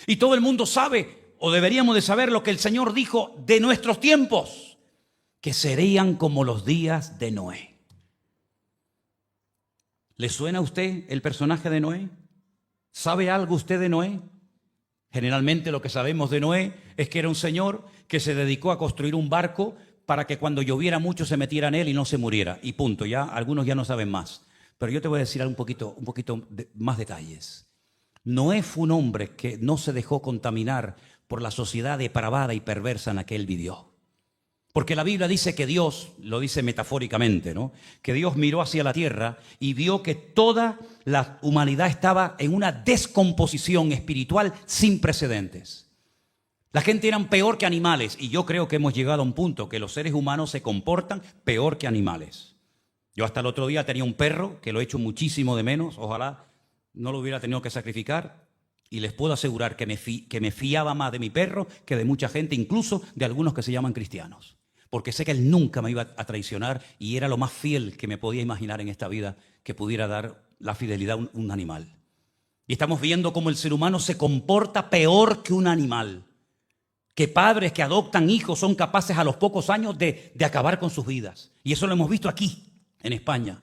Y todo el mundo sabe, o deberíamos de saber, lo que el Señor dijo de nuestros tiempos, que serían como los días de Noé. ¿Le suena a usted el personaje de Noé? ¿Sabe algo usted de Noé? Generalmente lo que sabemos de Noé es que era un señor que se dedicó a construir un barco para que cuando lloviera mucho se metiera en él y no se muriera. Y punto, ya algunos ya no saben más. Pero yo te voy a decir un poquito más detalles. Noé fue un hombre que no se dejó contaminar por la sociedad depravada y perversa en la que él vivió. Porque la Biblia dice que Dios, lo dice metafóricamente, ¿no? Que Dios miró hacia la tierra y vio que toda la humanidad estaba en una descomposición espiritual sin precedentes. La gente eran peor que animales y yo creo que hemos llegado a un punto que los seres humanos se comportan peor que animales. Yo hasta el otro día tenía un perro que lo he hecho muchísimo de menos, ojalá no lo hubiera tenido que sacrificar, y les puedo asegurar que me fiaba más de mi perro que de mucha gente, incluso de algunos que se llaman cristianos. Porque sé que él nunca me iba a traicionar y era lo más fiel que me podía imaginar en esta vida que pudiera dar la fidelidad a un animal. Y estamos viendo cómo el ser humano se comporta peor que un animal. Que padres que adoptan hijos son capaces a los pocos años de acabar con sus vidas. Y eso lo hemos visto aquí, en España.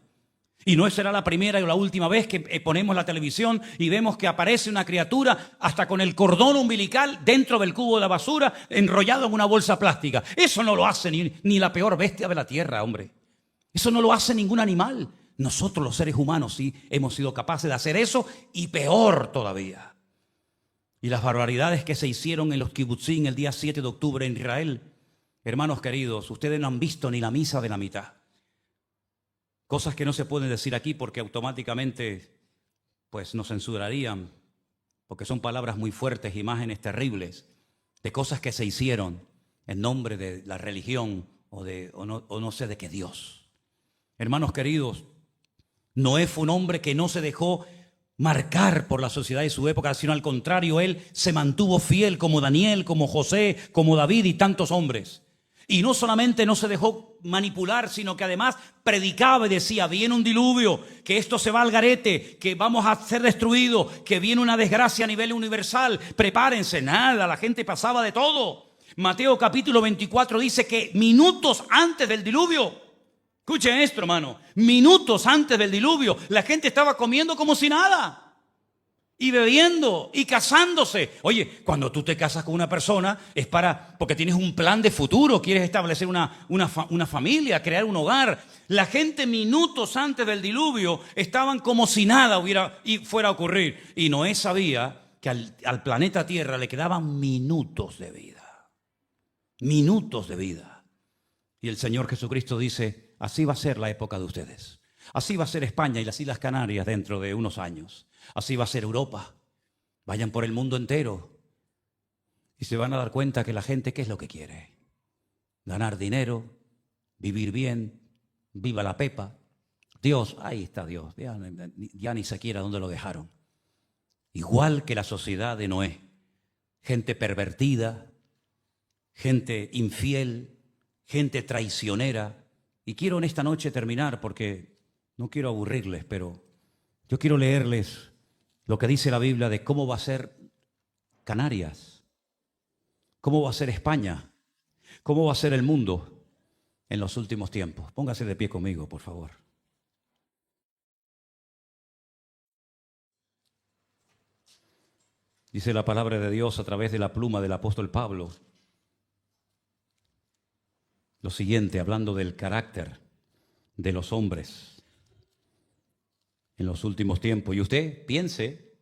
Y no será la primera o la última vez que ponemos la televisión y vemos que aparece una criatura hasta con el cordón umbilical dentro del cubo de la basura enrollado en una bolsa plástica. Eso no lo hace ni la peor bestia de la tierra, hombre. Eso no lo hace ningún animal. Nosotros los seres humanos sí hemos sido capaces de hacer eso y peor todavía. Y las barbaridades que se hicieron en los kibutzim el día 7 de octubre en Israel. Hermanos queridos, ustedes no han visto ni la misa de la mitad. Cosas que no se pueden decir aquí porque automáticamente pues, nos censurarían, porque son palabras muy fuertes, imágenes terribles, de cosas que se hicieron en nombre de la religión o no sé de qué Dios. Hermanos queridos, Noé fue un hombre que no se dejó marcar por la sociedad de su época, sino al contrario, él se mantuvo fiel como Daniel, como José, como David y tantos hombres. Y no solamente no se dejó manipular, sino que además predicaba y decía, viene un diluvio, que esto se va al garete, que vamos a ser destruidos, que viene una desgracia a nivel universal, prepárense. Nada, la gente pasaba de todo. Mateo capítulo 24 dice que minutos antes del diluvio, escuchen esto, hermano, minutos antes del diluvio, la gente estaba comiendo como si nada. Y bebiendo y casándose. Oye, cuando tú te casas con una persona es porque tienes un plan de futuro, quieres establecer una familia, crear un hogar. La gente minutos antes del diluvio estaban como si nada fuera a ocurrir. Y Noé sabía que al planeta Tierra le quedaban minutos de vida. Minutos de vida. Y el Señor Jesucristo dice, así va a ser la época de ustedes. Así va a ser España y las Islas Canarias dentro de unos años. Así va a ser Europa. Vayan por el mundo entero y se van a dar cuenta que la gente, ¿qué es lo que quiere? Ganar dinero, vivir bien, viva la pepa. Dios, ahí está Dios, ya ni siquiera dónde lo dejaron. Igual que la sociedad de Noé, gente pervertida, gente infiel, gente traicionera. Y quiero en esta noche terminar porque no quiero aburrirles, pero yo quiero leerles lo que dice la Biblia de cómo va a ser Canarias, cómo va a ser España, cómo va a ser el mundo en los últimos tiempos. Póngase de pie conmigo, por favor. Dice la palabra de Dios a través de la pluma del apóstol Pablo lo siguiente, hablando del carácter de los hombres en los últimos tiempos. Y usted piense,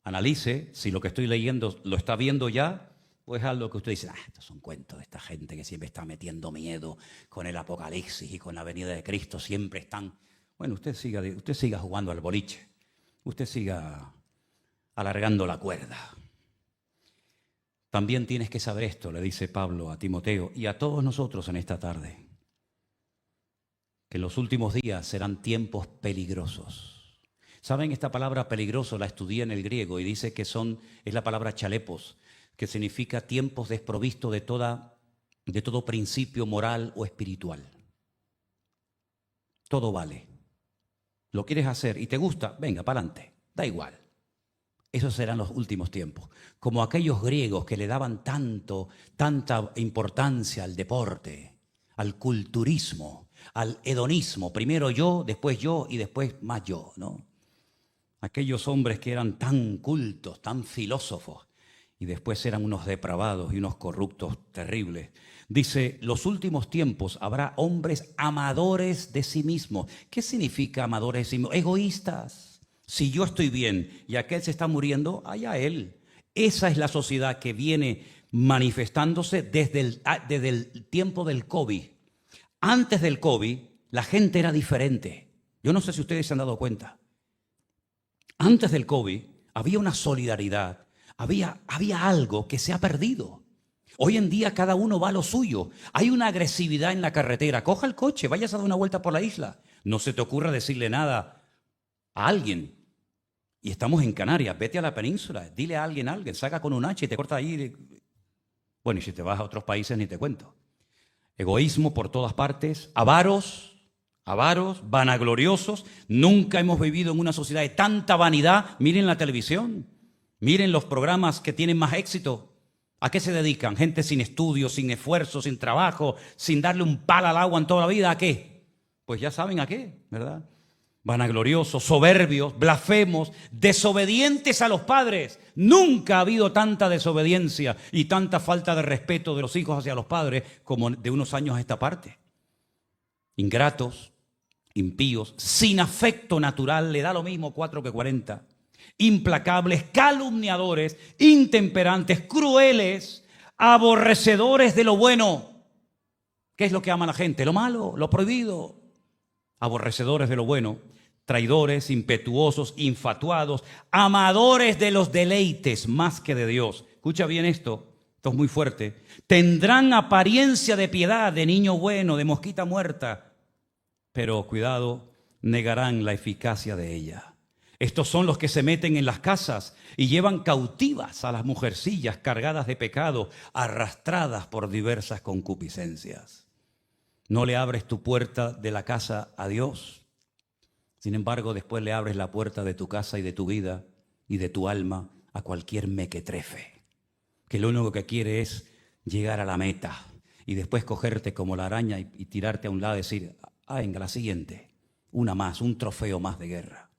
analice si lo que estoy leyendo lo está viendo ya, o es algo que usted dice, estos son cuentos de esta gente que siempre está metiendo miedo con el Apocalipsis y con la venida de Cristo, siempre están. Bueno, usted siga jugando al boliche, usted siga alargando la cuerda. También tienes que saber esto, le dice Pablo a Timoteo y a todos nosotros en esta tarde, que los últimos días serán tiempos peligrosos. ¿Saben? Esta palabra peligroso la estudié en el griego y dice que es la palabra chalepos, que significa tiempos desprovistos de todo principio moral o espiritual. Todo vale. Lo quieres hacer y te gusta, venga, para adelante, da igual. Esos serán los últimos tiempos. Como aquellos griegos que le daban tanta importancia al deporte, al culturismo, al hedonismo. Primero yo y después más yo, ¿no? Aquellos hombres que eran tan cultos, tan filósofos, y después eran unos depravados y unos corruptos terribles. Dice, los últimos tiempos habrá hombres amadores de sí mismos. ¿Qué significa amadores de sí mismos? Egoístas. Si yo estoy bien y aquel se está muriendo, allá él. Esa es la sociedad que viene manifestándose desde el tiempo del COVID. Antes del COVID, la gente era diferente. Yo no sé si ustedes se han dado cuenta. Antes del COVID, había una solidaridad, había algo que se ha perdido. Hoy en día cada uno va a lo suyo. Hay una agresividad en la carretera. Coja el coche, vayas a dar una vuelta por la isla. No se te ocurra decirle nada a alguien. Y estamos en Canarias, vete a la península, dile a alguien, saca con un hacha y te corta ahí. Bueno, y si te vas a otros países ni te cuento. Egoísmo por todas partes, avaros, vanagloriosos. Nunca hemos vivido en una sociedad de tanta vanidad. Miren la televisión, miren los programas que tienen más éxito. ¿A qué se dedican? Gente sin estudio, sin esfuerzo, sin trabajo, sin darle un palo al agua en toda la vida. ¿A qué? Pues ya saben a qué, ¿verdad? Vanagloriosos, soberbios, blasfemos, desobedientes a los padres. Nunca ha habido tanta desobediencia y tanta falta de respeto de los hijos hacia los padres como de unos años a esta parte. Ingratos, impíos, sin afecto natural, le da lo mismo 4 que 40. Implacables, calumniadores, intemperantes, crueles, aborrecedores de lo bueno. ¿Qué es lo que ama la gente? Lo malo, lo prohibido. Aborrecedores de lo bueno, traidores, impetuosos, infatuados, amadores de los deleites más que de Dios. Escucha bien esto es muy fuerte. Tendrán apariencia de piedad, de niño bueno, de mosquita muerta, pero cuidado, negarán la eficacia de ella. Estos son los que se meten en las casas y llevan cautivas a las mujercillas cargadas de pecado, arrastradas por diversas concupiscencias. No le abres tu puerta de la casa a Dios. Sin embargo, después le abres la puerta de tu casa y de tu vida y de tu alma a cualquier mequetrefe, que lo único que quiere es llegar a la meta y después cogerte como la araña y tirarte a un lado y decir, venga, la siguiente, una más, un trofeo más de guerra.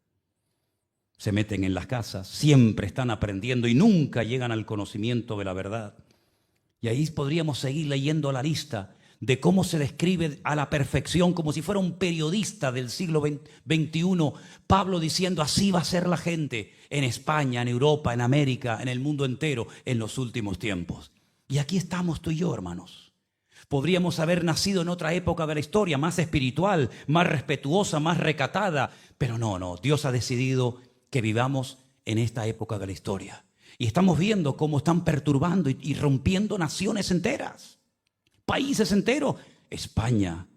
Se meten en las casas, siempre están aprendiendo y nunca llegan al conocimiento de la verdad. Y ahí podríamos seguir leyendo la lista de cómo se describe a la perfección, como si fuera un periodista del siglo XXI, Pablo diciendo, así va a ser la gente en España, en Europa, en América, en el mundo entero, en los últimos tiempos. Y aquí estamos tú y yo, hermanos. Podríamos haber nacido en otra época de la historia, más espiritual, más respetuosa, más recatada, pero no, Dios ha decidido que vivamos en esta época de la historia. Y estamos viendo cómo están perturbando y rompiendo naciones enteras. Países enteros. España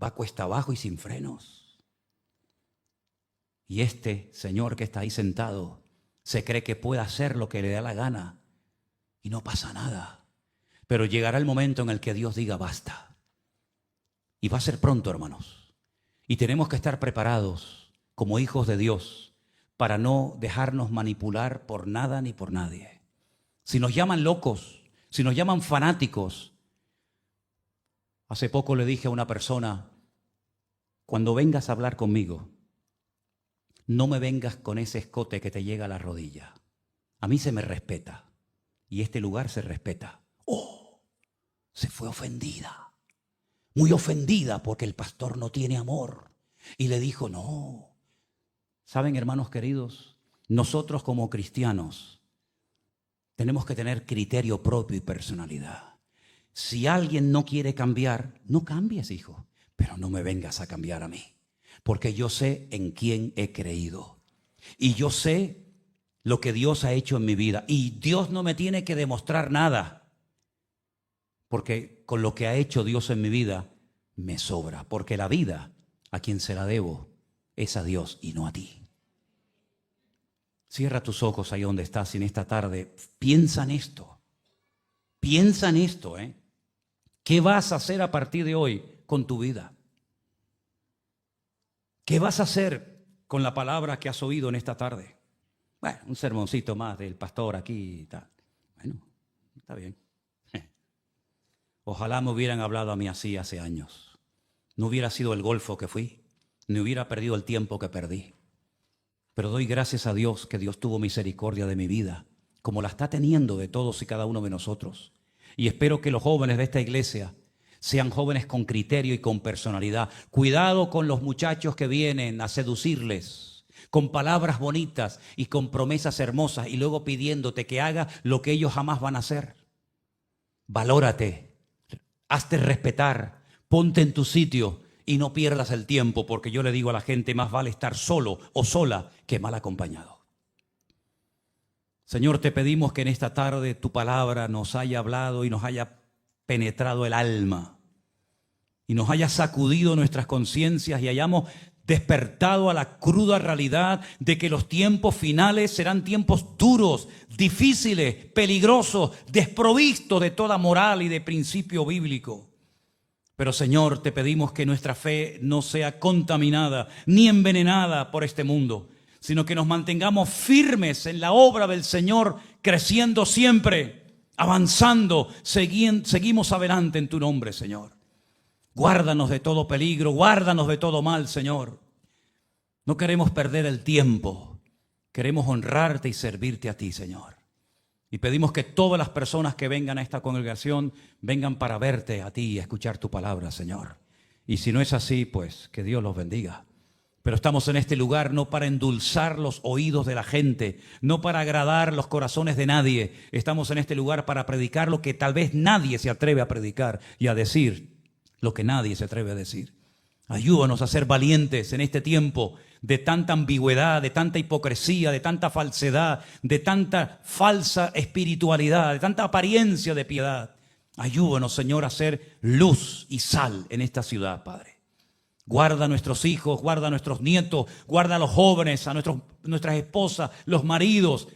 va cuesta abajo y sin frenos. Y este señor que está ahí sentado se cree que puede hacer lo que le da la gana y no pasa nada. Pero llegará el momento en el que Dios diga basta. Y va a ser pronto, hermanos. Y tenemos que estar preparados como hijos de Dios para no dejarnos manipular por nada ni por nadie. Si nos llaman locos, si nos llaman fanáticos. Hace poco le dije a una persona, cuando vengas a hablar conmigo, no me vengas con ese escote que te llega a la rodilla. A mí se me respeta y este lugar se respeta. ¡Oh! Se fue ofendida, muy ofendida porque el pastor no tiene amor. Y le dijo, no. ¿Saben, hermanos queridos? Nosotros como cristianos tenemos que tener criterio propio y personalidad. Si alguien no quiere cambiar, no cambies, hijo, pero no me vengas a cambiar a mí, porque yo sé en quién he creído y yo sé lo que Dios ha hecho en mi vida y Dios no me tiene que demostrar nada, porque con lo que ha hecho Dios en mi vida me sobra, porque la vida a quien se la debo es a Dios y no a ti. Cierra tus ojos ahí donde estás y en esta tarde piensa en esto. Piensa en esto, ¿eh? ¿Qué vas a hacer a partir de hoy con tu vida? ¿Qué vas a hacer con la palabra que has oído en esta tarde? Bueno, un sermoncito más del pastor aquí y tal. Bueno, está bien. Ojalá me hubieran hablado a mí así hace años. No hubiera sido el golfo que fui, ni hubiera perdido el tiempo que perdí. Pero doy gracias a Dios que Dios tuvo misericordia de mi vida, como la está teniendo de todos y cada uno de nosotros. Y espero que los jóvenes de esta iglesia sean jóvenes con criterio y con personalidad. Cuidado con los muchachos que vienen a seducirles con palabras bonitas y con promesas hermosas y luego pidiéndote que haga lo que ellos jamás van a hacer. Valórate, hazte respetar, ponte en tu sitio y no pierdas el tiempo, porque yo le digo a la gente, más vale estar solo o sola que mal acompañado. Señor, te pedimos que en esta tarde tu palabra nos haya hablado y nos haya penetrado el alma y nos haya sacudido nuestras conciencias y hayamos despertado a la cruda realidad de que los tiempos finales serán tiempos duros, difíciles, peligrosos, desprovistos de toda moral y de principio bíblico. Pero Señor, te pedimos que nuestra fe no sea contaminada ni envenenada por este mundo, sino que nos mantengamos firmes en la obra del Señor, creciendo siempre, avanzando, seguimos adelante en tu nombre, Señor. Guárdanos de todo peligro, guárdanos de todo mal, Señor. No queremos perder el tiempo, queremos honrarte y servirte a ti, Señor. Y pedimos que todas las personas que vengan a esta congregación vengan para verte a ti y escuchar tu palabra, Señor. Y si no es así, pues que Dios los bendiga. Pero estamos en este lugar no para endulzar los oídos de la gente, no para agradar los corazones de nadie. Estamos en este lugar para predicar lo que tal vez nadie se atreve a predicar y a decir lo que nadie se atreve a decir. Ayúdanos a ser valientes en este tiempo de tanta ambigüedad, de tanta hipocresía, de tanta falsedad, de tanta falsa espiritualidad, de tanta apariencia de piedad. Ayúdanos, Señor, a ser luz y sal en esta ciudad, Padre. Guarda a nuestros hijos, guarda a nuestros nietos, guarda a los jóvenes, a nuestras esposas, los maridos,